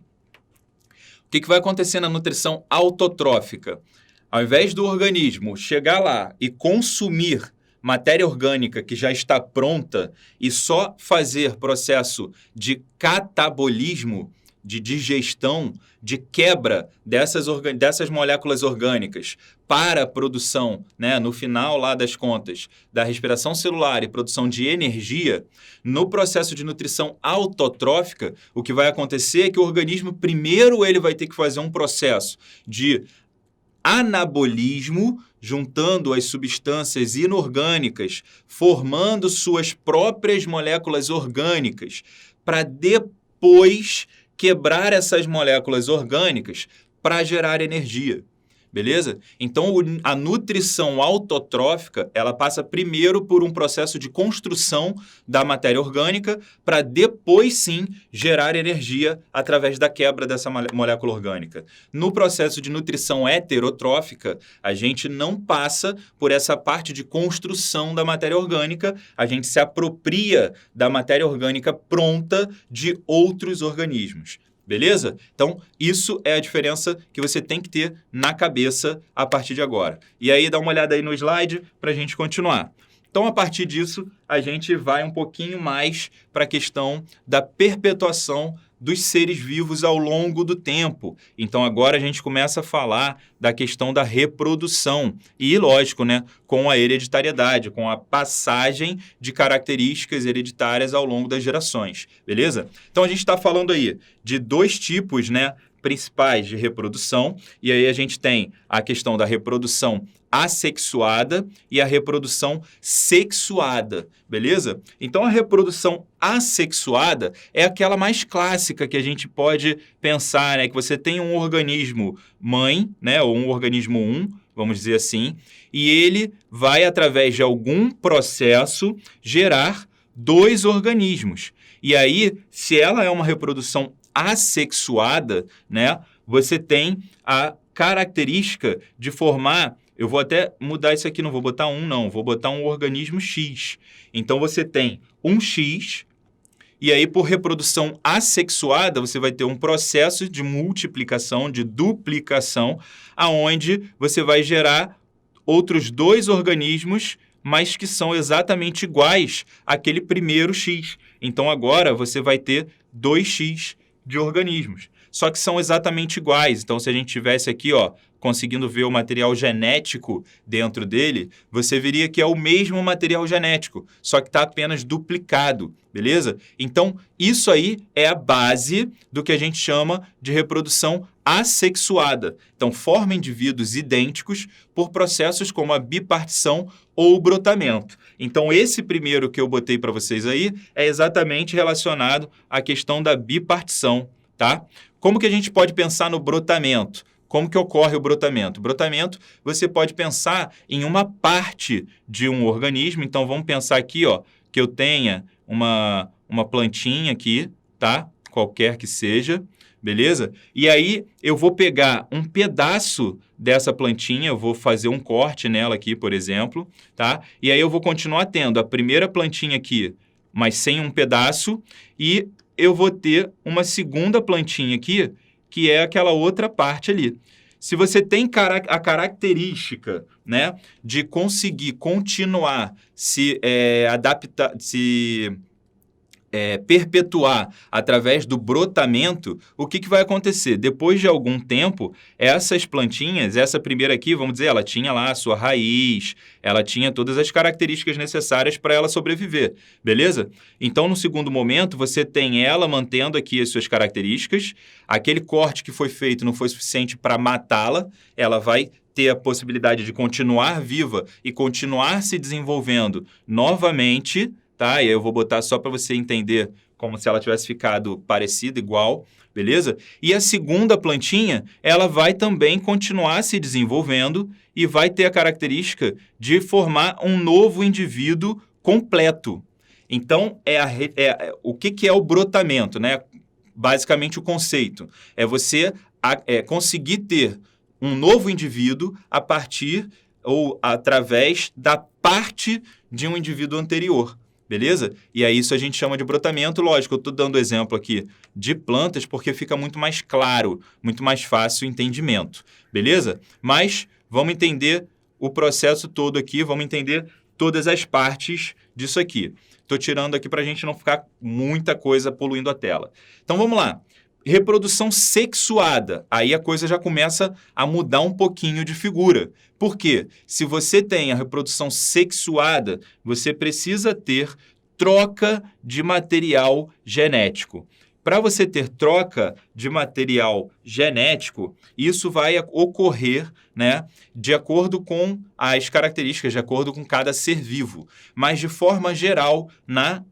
O que vai acontecer na nutrição autotrófica? Ao invés do organismo chegar lá e consumir matéria orgânica que já está pronta e só fazer processo de catabolismo, de digestão, de quebra dessas moléculas orgânicas para a produção, né, no final lá das contas, da respiração celular e produção de energia, no processo de nutrição autotrófica, o que vai acontecer é que o organismo, primeiro, ele vai ter que fazer um processo de anabolismo, juntando as substâncias inorgânicas, formando suas próprias moléculas orgânicas, para depois quebrar essas moléculas orgânicas para gerar energia. Beleza? Então, a nutrição autotrófica, ela passa primeiro por um processo de construção da matéria orgânica para depois, sim, gerar energia através da quebra dessa molécula orgânica. No processo de nutrição heterotrófica, a gente não passa por essa parte de construção da matéria orgânica, a gente se apropria da matéria orgânica pronta de outros organismos. Beleza? Então, isso é a diferença que você tem que ter na cabeça a partir de agora. E aí, dá uma olhada aí no slide para a gente continuar. Então, a partir disso, a gente vai um pouquinho mais para a questão da perpetuação dos seres vivos ao longo do tempo. Então, agora a gente começa a falar da questão da reprodução. E, lógico, né, com a hereditariedade, com a passagem de características hereditárias ao longo das gerações. Beleza? Então, a gente está falando aí de dois tipos, né, principais de reprodução. E aí a gente tem a questão da reprodução assexuada e a reprodução sexuada, beleza? Então, a reprodução assexuada é aquela mais clássica que a gente pode pensar, né? Que você tem um organismo mãe, né? Ou um organismo 1, vamos dizer assim, e ele vai, através de algum processo, gerar dois organismos. E aí, se ela é uma reprodução assexuada, né? Você tem a característica de formar... Eu vou até mudar isso aqui, não vou botar um, não. Vou botar um organismo X. Então, você tem um X E aí, por reprodução assexuada, você vai ter um processo de multiplicação, de duplicação, aonde você vai gerar outros 2 organismos, mas que são exatamente iguais àquele primeiro X. Então, agora você vai ter 2x de organismos. Só que são exatamente iguais. Então, se a gente tivesse aqui, ó, conseguindo ver o material genético dentro dele, você veria que é o mesmo material genético, só que está apenas duplicado, beleza? Então, isso aí é a base do que a gente chama de reprodução assexuada. Então, forma indivíduos idênticos por processos como a bipartição ou o brotamento. Então, esse primeiro que eu botei para vocês aí é exatamente relacionado à questão da bipartição, tá? Como que a gente pode pensar no brotamento? Como que ocorre o brotamento? O brotamento, você pode pensar em uma parte de um organismo. Então, vamos pensar aqui, ó, que eu tenha uma plantinha aqui, tá? Qualquer que seja, beleza? E aí, eu vou pegar um pedaço dessa plantinha, eu vou fazer um corte nela aqui, por exemplo, tá? E aí, eu vou continuar tendo a primeira plantinha aqui, mas sem um pedaço, e eu vou ter uma segunda plantinha aqui, que é aquela outra parte ali. Se você tem a característica, né, de conseguir continuar se adaptar, perpetuar através do brotamento, o que vai acontecer? Depois de algum tempo, essas plantinhas, essa primeira aqui, vamos dizer, ela tinha lá a sua raiz, ela tinha todas as características necessárias para ela sobreviver, beleza? Então, no segundo momento, você tem ela mantendo aqui as suas características, aquele corte que foi feito não foi suficiente para matá-la, ela vai ter a possibilidade de continuar viva e continuar se desenvolvendo novamente, tá? E aí eu vou botar só para você entender como se ela tivesse ficado parecida, igual, beleza? E a segunda plantinha, ela vai também continuar se desenvolvendo e vai ter a característica de formar um novo indivíduo completo. Então, o que é o brotamento, né? Basicamente, o conceito é você conseguir ter um novo indivíduo a partir ou através da parte de um indivíduo anterior. Beleza? E aí isso a gente chama de brotamento. Lógico, eu estou dando exemplo aqui de plantas porque fica muito mais claro, muito mais fácil o entendimento. Beleza? Mas vamos entender o processo todo aqui, vamos entender todas as partes disso aqui. Estou tirando aqui para a gente não ficar muita coisa poluindo a tela. Então vamos lá. Reprodução sexuada. Aí a coisa já começa a mudar um pouquinho de figura. Por quê? Se você tem a reprodução sexuada, você precisa ter troca de material genético. Para você ter troca de material genético, isso vai ocorrer, né, de acordo com as características, de acordo com cada ser vivo. Mas, de forma geral, na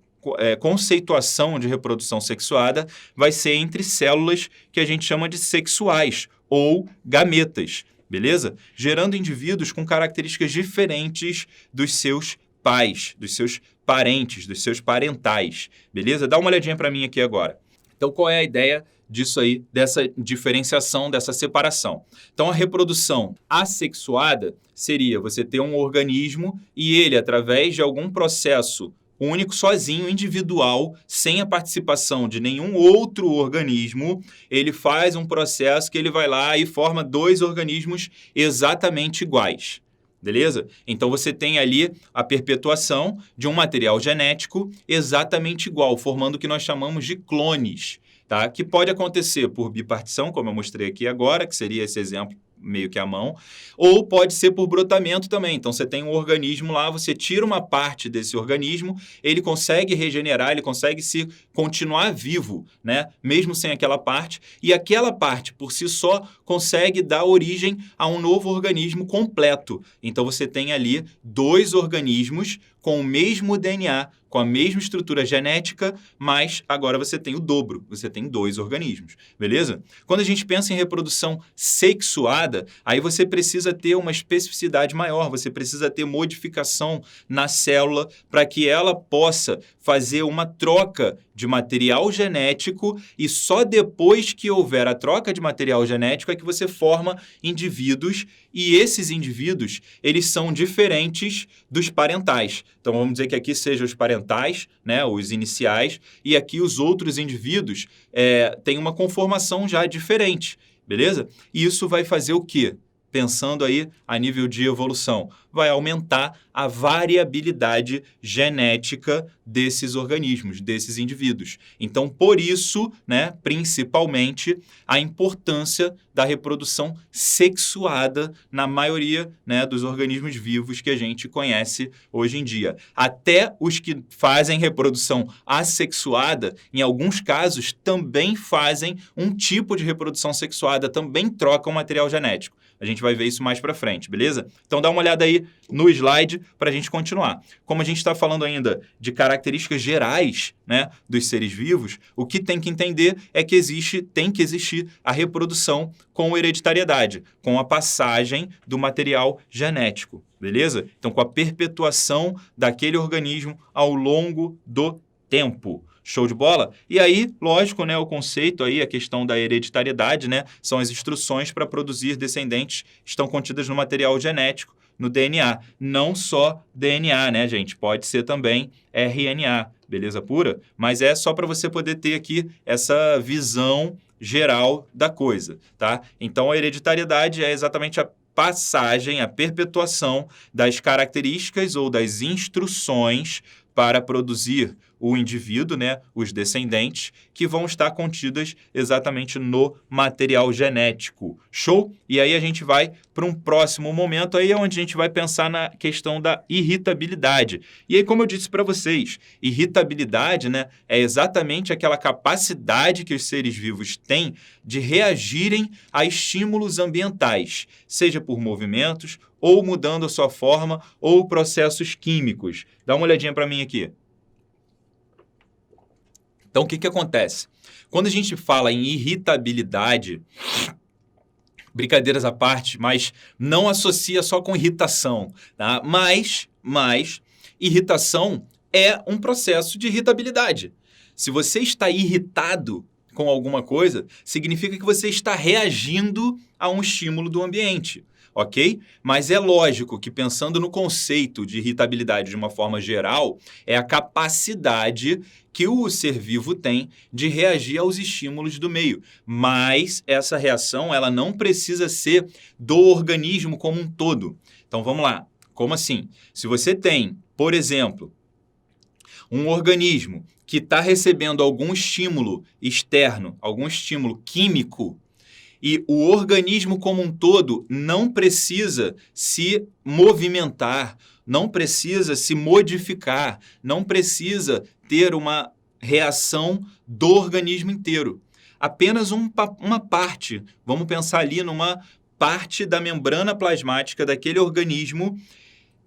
conceituação de reprodução sexuada vai ser entre células que a gente chama de sexuais ou gametas, beleza? Gerando indivíduos com características diferentes dos seus pais, dos seus parentes, dos seus parentais, beleza? Dá uma olhadinha para mim aqui agora. Então, qual é a ideia disso aí, dessa diferenciação, dessa separação? Então, a reprodução assexuada seria você ter um organismo e ele, através de algum processo único, sozinho, individual, sem a participação de nenhum outro organismo, ele faz um processo que ele vai lá e forma 2 organismos exatamente iguais. Beleza? Então, você tem ali a perpetuação de um material genético exatamente igual, formando o que nós chamamos de clones, tá? Que pode acontecer por bipartição, como eu mostrei aqui agora, que seria esse exemplo meio que à mão, ou pode ser por brotamento também. Então, você tem um organismo lá, você tira uma parte desse organismo, ele consegue regenerar, ele consegue se continuar vivo, né? Mesmo sem aquela parte, e aquela parte, por si só, consegue dar origem a um novo organismo completo. Então, você tem ali 2 organismos com o mesmo DNA, com a mesma estrutura genética, mas agora você tem o dobro, você tem 2 organismos, beleza? Quando a gente pensa em reprodução sexuada, aí você precisa ter uma especificidade maior, você precisa ter modificação na célula para que ela possa fazer uma troca de material genético e só depois que houver a troca de material genético é que você forma indivíduos e esses indivíduos, eles são diferentes dos parentais. Então, vamos dizer que aqui sejam os parentais, né, os iniciais, e aqui os outros indivíduos têm uma conformação já diferente, beleza? E isso vai fazer o quê? Pensando aí a nível de evolução, vai aumentar a variabilidade genética desses organismos, desses indivíduos. Então, por isso, né, principalmente, a importância da reprodução sexuada na maioria, né, dos organismos vivos que a gente conhece hoje em dia. Até os que fazem reprodução assexuada, em alguns casos, também fazem um tipo de reprodução sexuada, também trocam material genético. A gente vai ver isso mais para frente, beleza? Então dá uma olhada aí no slide para a gente continuar. Como a gente está falando ainda de características gerais, né, dos seres vivos, o que tem que entender é que tem que existir a reprodução com hereditariedade, com a passagem do material genético, beleza? Então com a perpetuação daquele organismo ao longo do tempo. Show de bola? E aí, lógico, né, o conceito aí, a questão da hereditariedade, né, são as instruções para produzir descendentes estão contidas no material genético, no DNA. Não só DNA, né, gente? Pode ser também RNA, beleza pura? Mas é só para você poder ter aqui essa visão geral da coisa, tá? Então, a hereditariedade é exatamente a passagem, a perpetuação das características ou das instruções para produzir o indivíduo, né, os descendentes, que vão estar contidas exatamente no material genético. Show? E aí a gente vai para um próximo momento, aí é onde a gente vai pensar na questão da irritabilidade. E aí, como eu disse para vocês, irritabilidade, né, é exatamente aquela capacidade que os seres vivos têm de reagirem a estímulos ambientais, seja por movimentos, ou mudando a sua forma, ou processos químicos. Dá uma olhadinha para mim aqui. Então, o que acontece? Quando a gente fala em irritabilidade, brincadeiras à parte, mas não associa só com irritação, tá? Mas irritação é um processo de irritabilidade. Se você está irritado com alguma coisa, significa que você está reagindo a um estímulo do ambiente. Ok? Mas é lógico que pensando no conceito de irritabilidade de uma forma geral, é a capacidade que o ser vivo tem de reagir aos estímulos do meio. Mas essa reação, ela não precisa ser do organismo como um todo. Então vamos lá. Como assim? Se você tem, por exemplo, um organismo que está recebendo algum estímulo externo, algum estímulo químico, e o organismo como um todo não precisa se movimentar, não precisa se modificar, não precisa ter uma reação do organismo inteiro. Apenas uma parte, vamos pensar ali numa parte da membrana plasmática daquele organismo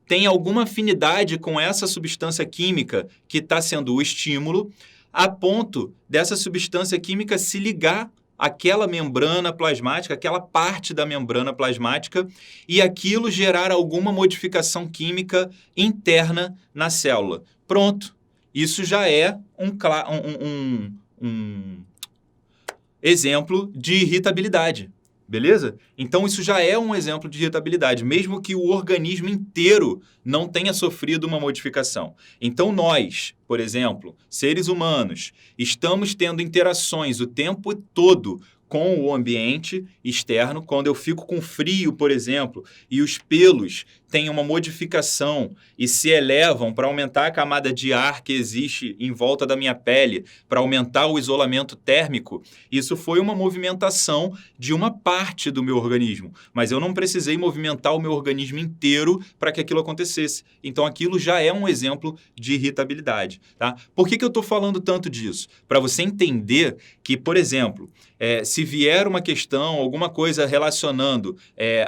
tem alguma afinidade com essa substância química que está sendo o estímulo, a ponto dessa substância química se ligar aquela membrana plasmática, aquela parte da membrana plasmática, e aquilo gerar alguma modificação química interna na célula. Pronto. Isso já é um exemplo de irritabilidade. Beleza? Então, isso já é um exemplo de irritabilidade, mesmo que o organismo inteiro não tenha sofrido uma modificação. Então, nós, por exemplo, seres humanos, estamos tendo interações o tempo todo com o ambiente externo. Quando eu fico com frio, por exemplo, e os pelos têm uma modificação e se elevam para aumentar a camada de ar que existe em volta da minha pele, para aumentar o isolamento térmico, isso foi uma movimentação de uma parte do meu organismo, mas eu não precisei movimentar o meu organismo inteiro para que aquilo acontecesse. Então, aquilo já é um exemplo de irritabilidade, tá? Por que eu estou falando tanto disso? Para você entender que, por exemplo, se vier uma questão, alguma coisa relacionando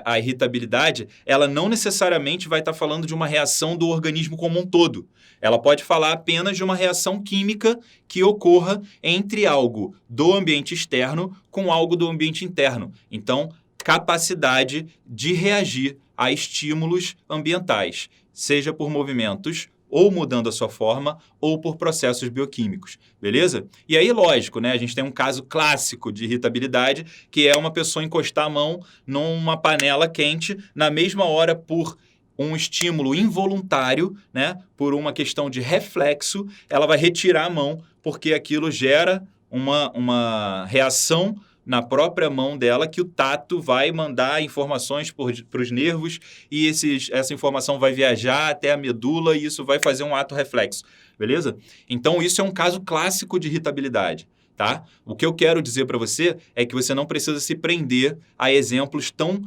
a irritabilidade, ela não necessariamente vai estar falando de uma reação do organismo como um todo. Ela pode falar apenas de uma reação química que ocorra entre algo do ambiente externo com algo do ambiente interno. Então, capacidade de reagir a estímulos ambientais, seja por movimentos ou mudando a sua forma, ou por processos bioquímicos, beleza? E aí, lógico, né? A gente tem um caso clássico de irritabilidade, que é uma pessoa encostar a mão numa panela quente, na mesma hora por um estímulo involuntário, né? Por uma questão de reflexo, ela vai retirar a mão, porque aquilo gera uma reação na própria mão dela, que o tato vai mandar informações para os nervos e essa informação vai viajar até a medula e isso vai fazer um ato reflexo, beleza? Então, isso é um caso clássico de irritabilidade, tá? O que eu quero dizer para você é que você não precisa se prender a exemplos tão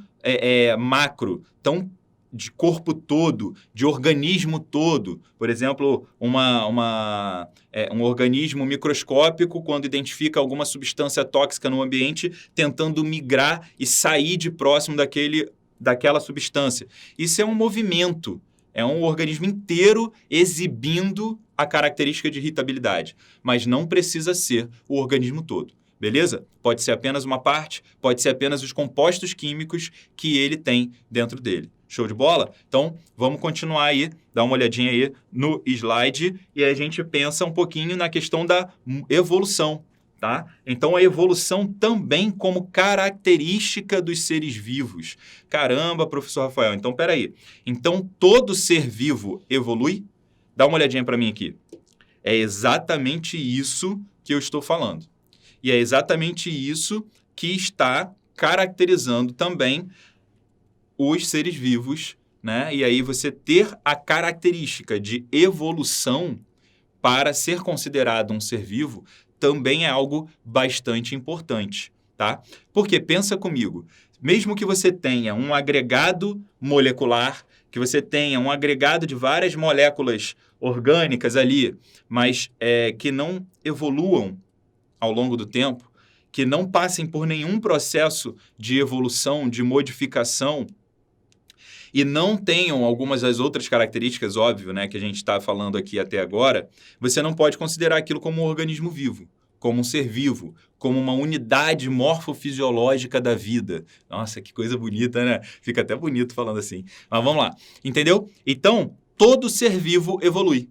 macro, tão de corpo todo, de organismo todo. Por exemplo, um organismo microscópico, quando identifica alguma substância tóxica no ambiente, tentando migrar e sair de próximo daquela substância. Isso é um movimento, é um organismo inteiro exibindo a característica de irritabilidade, mas não precisa ser o organismo todo. Beleza? Pode ser apenas uma parte, pode ser apenas os compostos químicos que ele tem dentro dele. Show de bola? Então, vamos continuar aí, dar uma olhadinha aí no slide e a gente pensa um pouquinho na questão da evolução, tá? Então, a evolução também como característica dos seres vivos. Caramba, professor Rafael, então peraí. Então, todo ser vivo evolui? Dá uma olhadinha para mim aqui. É exatamente isso que eu estou falando. E é exatamente isso que está caracterizando também os seres vivos, né? E aí você ter a característica de evolução para ser considerado um ser vivo também é algo bastante importante, tá? Porque pensa comigo, mesmo que você tenha um agregado molecular, que você tenha um agregado de várias moléculas orgânicas ali, mas que não evoluam ao longo do tempo, que não passem por nenhum processo de evolução, de modificação, e não tenham algumas das outras características, óbvio, né, que a gente está falando aqui até agora, você não pode considerar aquilo como um organismo vivo, como um ser vivo, como uma unidade morfofisiológica da vida. Nossa, que coisa bonita, né? Fica até bonito falando assim. Mas vamos lá, entendeu? Então, todo ser vivo evolui.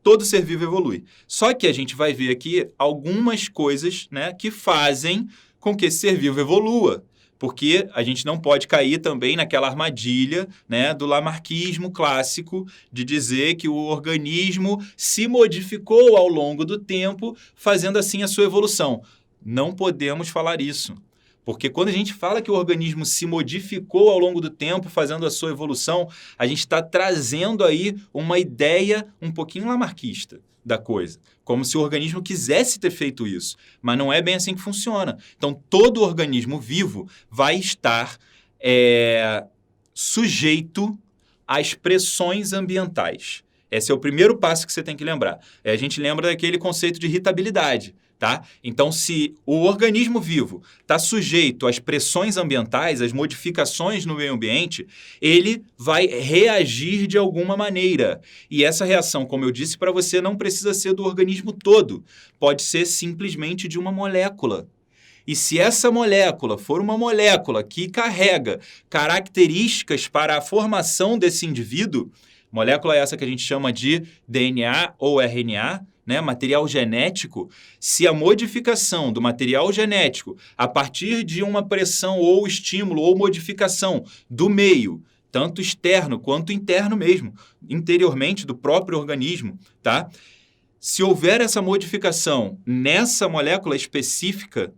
Todo ser vivo evolui. Só que a gente vai ver aqui algumas coisas, né, que fazem com que esse ser vivo evolua. Porque a gente não pode cair também naquela armadilha, né, do lamarckismo clássico de dizer que o organismo se modificou ao longo do tempo, fazendo assim a sua evolução. Não podemos falar isso. Porque quando a gente fala que o organismo se modificou ao longo do tempo, fazendo a sua evolução, a gente está trazendo aí uma ideia um pouquinho lamarquista da coisa. Como se o organismo quisesse ter feito isso. Mas não é bem assim que funciona. Então, todo organismo vivo vai estar sujeito às pressões ambientais. Esse é o primeiro passo que você tem que lembrar. A gente lembra daquele conceito de irritabilidade. Tá? Então, se o organismo vivo está sujeito às pressões ambientais, às modificações no meio ambiente, ele vai reagir de alguma maneira. E essa reação, como eu disse para você, não precisa ser do organismo todo. Pode ser simplesmente de uma molécula. E se essa molécula for uma molécula que carrega características para a formação desse indivíduo, molécula essa que a gente chama de DNA ou RNA, né, material genético, se a modificação do material genético a partir de uma pressão ou estímulo ou modificação do meio, tanto externo quanto interno mesmo, interiormente do próprio organismo, tá? Se houver essa modificação nessa molécula específica,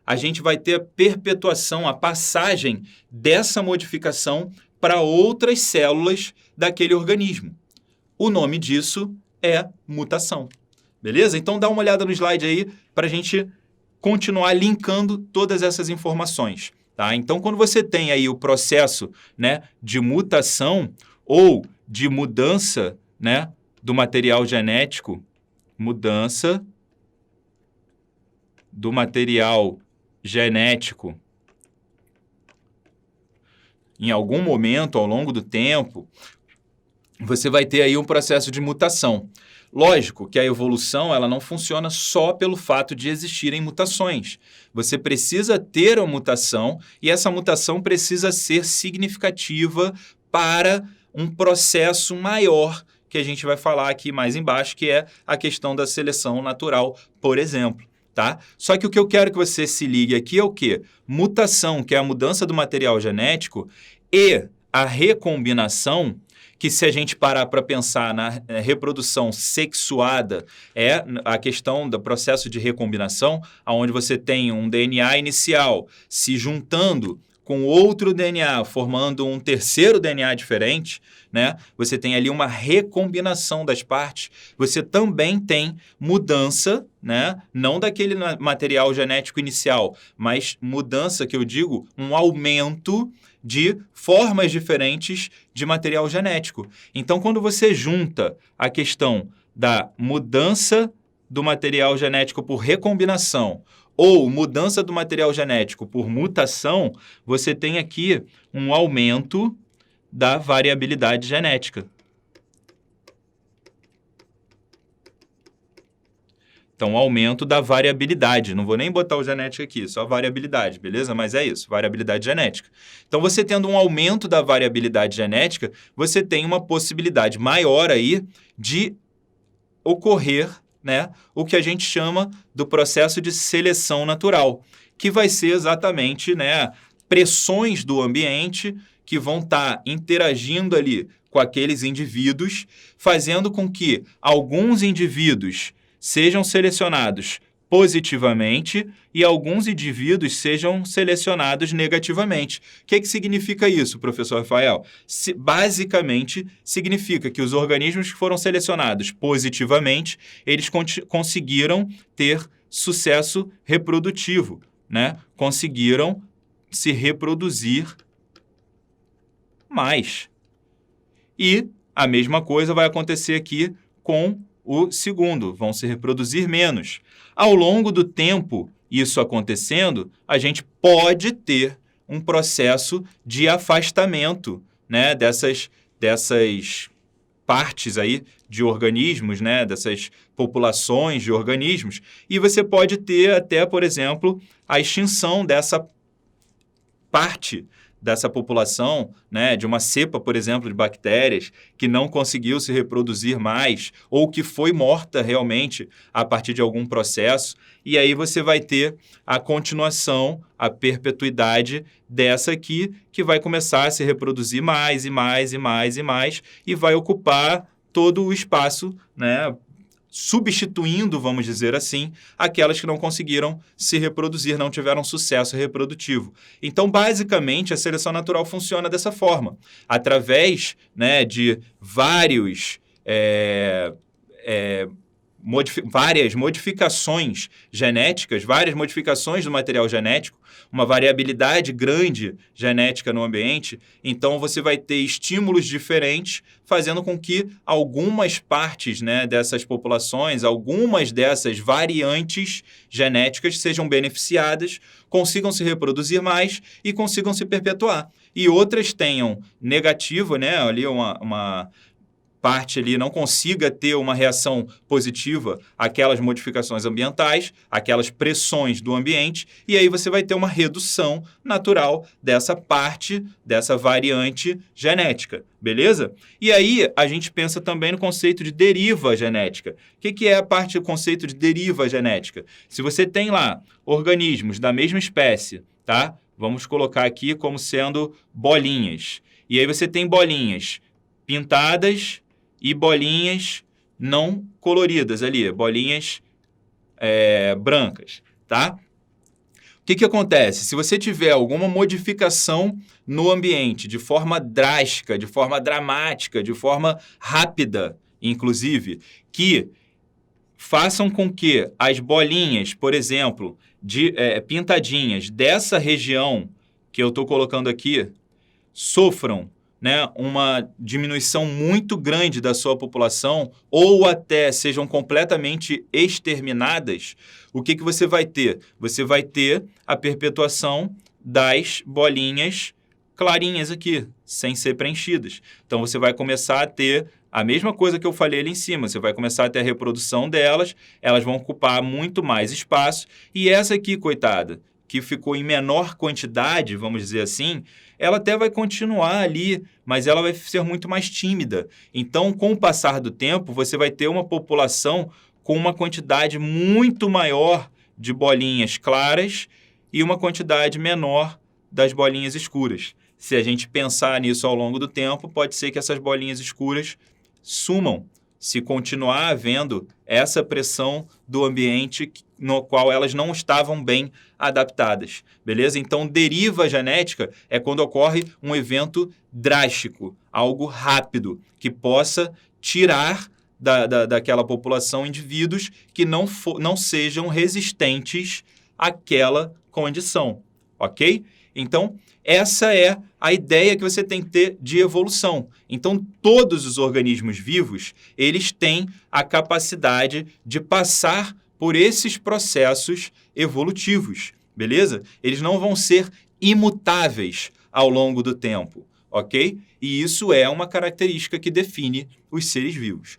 a gente vai ter a perpetuação, a passagem dessa modificação para outras células daquele organismo. O nome disso é mutação. Beleza? Então dá uma olhada no slide aí para a gente continuar linkando todas essas informações. Tá? Então, quando você tem aí o processo, né, de mutação ou de mudança, né, do material genético, mudança do material genético em algum momento ao longo do tempo, você vai ter aí um processo de mutação. Lógico que a evolução ela não funciona só pelo fato de existirem mutações. Você precisa ter uma mutação e essa mutação precisa ser significativa para um processo maior que a gente vai falar aqui mais embaixo, que é a questão da seleção natural, por exemplo. Tá? Só que o que eu quero que você se ligue aqui é o quê? Mutação, que é a mudança do material genético, e a recombinação, que se a gente parar para pensar na reprodução sexuada, é a questão do processo de recombinação, onde você tem um DNA inicial se juntando com outro DNA, formando um terceiro DNA diferente, né? Você tem ali uma recombinação das partes. Você também tem mudança, né? Não daquele material genético inicial, mas mudança, que eu digo, um aumento de formas diferentes de material genético. Então, quando você junta a questão da mudança do material genético por recombinação ou mudança do material genético por mutação, você tem aqui um aumento da variabilidade genética. Então, aumento da variabilidade. Não vou nem botar o genético aqui, só variabilidade, beleza? Mas é isso, variabilidade genética. Então, você tendo um aumento da variabilidade genética, você tem uma possibilidade maior aí de ocorrer, né, o que a gente chama do processo de seleção natural, que vai ser exatamente, né, pressões do ambiente que vão estar interagindo ali com aqueles indivíduos, fazendo com que alguns indivíduos sejam selecionados positivamente e alguns indivíduos sejam selecionados negativamente. O que significa isso, professor Rafael? Basicamente, significa que os organismos que foram selecionados positivamente, eles conseguiram ter sucesso reprodutivo, né? Conseguiram se reproduzir mais. E a mesma coisa vai acontecer aqui com o segundo, vão se reproduzir menos. Ao longo do tempo, isso acontecendo, a gente pode ter um processo de afastamento, né, dessas partes aí de organismos, né, dessas populações de organismos, e você pode ter até, por exemplo, a extinção dessa parte dessa população, né, de uma cepa, por exemplo, de bactérias que não conseguiu se reproduzir mais ou que foi morta realmente a partir de algum processo. E aí você vai ter a continuação, a perpetuidade dessa aqui, que vai começar a se reproduzir mais e mais e mais e mais e vai ocupar todo o espaço, né, substituindo, vamos dizer assim, aquelas que não conseguiram se reproduzir, não tiveram sucesso reprodutivo. Então, basicamente, a seleção natural funciona dessa forma, através, né, de várias modificações genéticas, várias modificações do material genético, uma variabilidade grande genética no ambiente. Então, você vai ter estímulos diferentes, fazendo com que algumas partes, né, dessas populações, algumas dessas variantes genéticas sejam beneficiadas, consigam se reproduzir mais e consigam se perpetuar. E outras tenham negativo, né, ali uma parte ali não consiga ter uma reação positiva àquelas modificações ambientais, aquelas pressões do ambiente, e aí você vai ter uma redução natural dessa parte, dessa variante genética, beleza? E aí a gente pensa também no conceito de deriva genética. O que é a parte do conceito de deriva genética? Se você tem lá organismos da mesma espécie, tá? Vamos colocar aqui como sendo bolinhas. E aí você tem bolinhas pintadas e bolinhas não coloridas ali, bolinhas brancas, tá? O que acontece? Se você tiver alguma modificação no ambiente de forma drástica, de forma dramática, de forma rápida, inclusive, que façam com que as bolinhas, por exemplo, pintadinhas dessa região que eu estou colocando aqui, sofram, né, uma diminuição muito grande da sua população ou até sejam completamente exterminadas, o que você vai ter? Você vai ter a perpetuação das bolinhas clarinhas aqui, sem ser preenchidas. Então, você vai começar a ter a mesma coisa que eu falei ali em cima. Você vai começar a ter a reprodução delas, elas vão ocupar muito mais espaço. E essa aqui, coitada, que ficou em menor quantidade, vamos dizer assim, ela até vai continuar ali, mas ela vai ser muito mais tímida. Então, com o passar do tempo, você vai ter uma população com uma quantidade muito maior de bolinhas claras e uma quantidade menor das bolinhas escuras. Se a gente pensar nisso ao longo do tempo, pode ser que essas bolinhas escuras sumam, se continuar havendo essa pressão do ambiente no qual elas não estavam bem adaptadas, beleza? Então, deriva genética é quando ocorre um evento drástico, algo rápido, que possa tirar daquela população indivíduos que não sejam resistentes àquela condição, ok? Então, essa é a ideia que você tem que ter de evolução. Então, todos os organismos vivos, eles têm a capacidade de passar por esses processos evolutivos, beleza? Eles não vão ser imutáveis ao longo do tempo, ok? E isso é uma característica que define os seres vivos.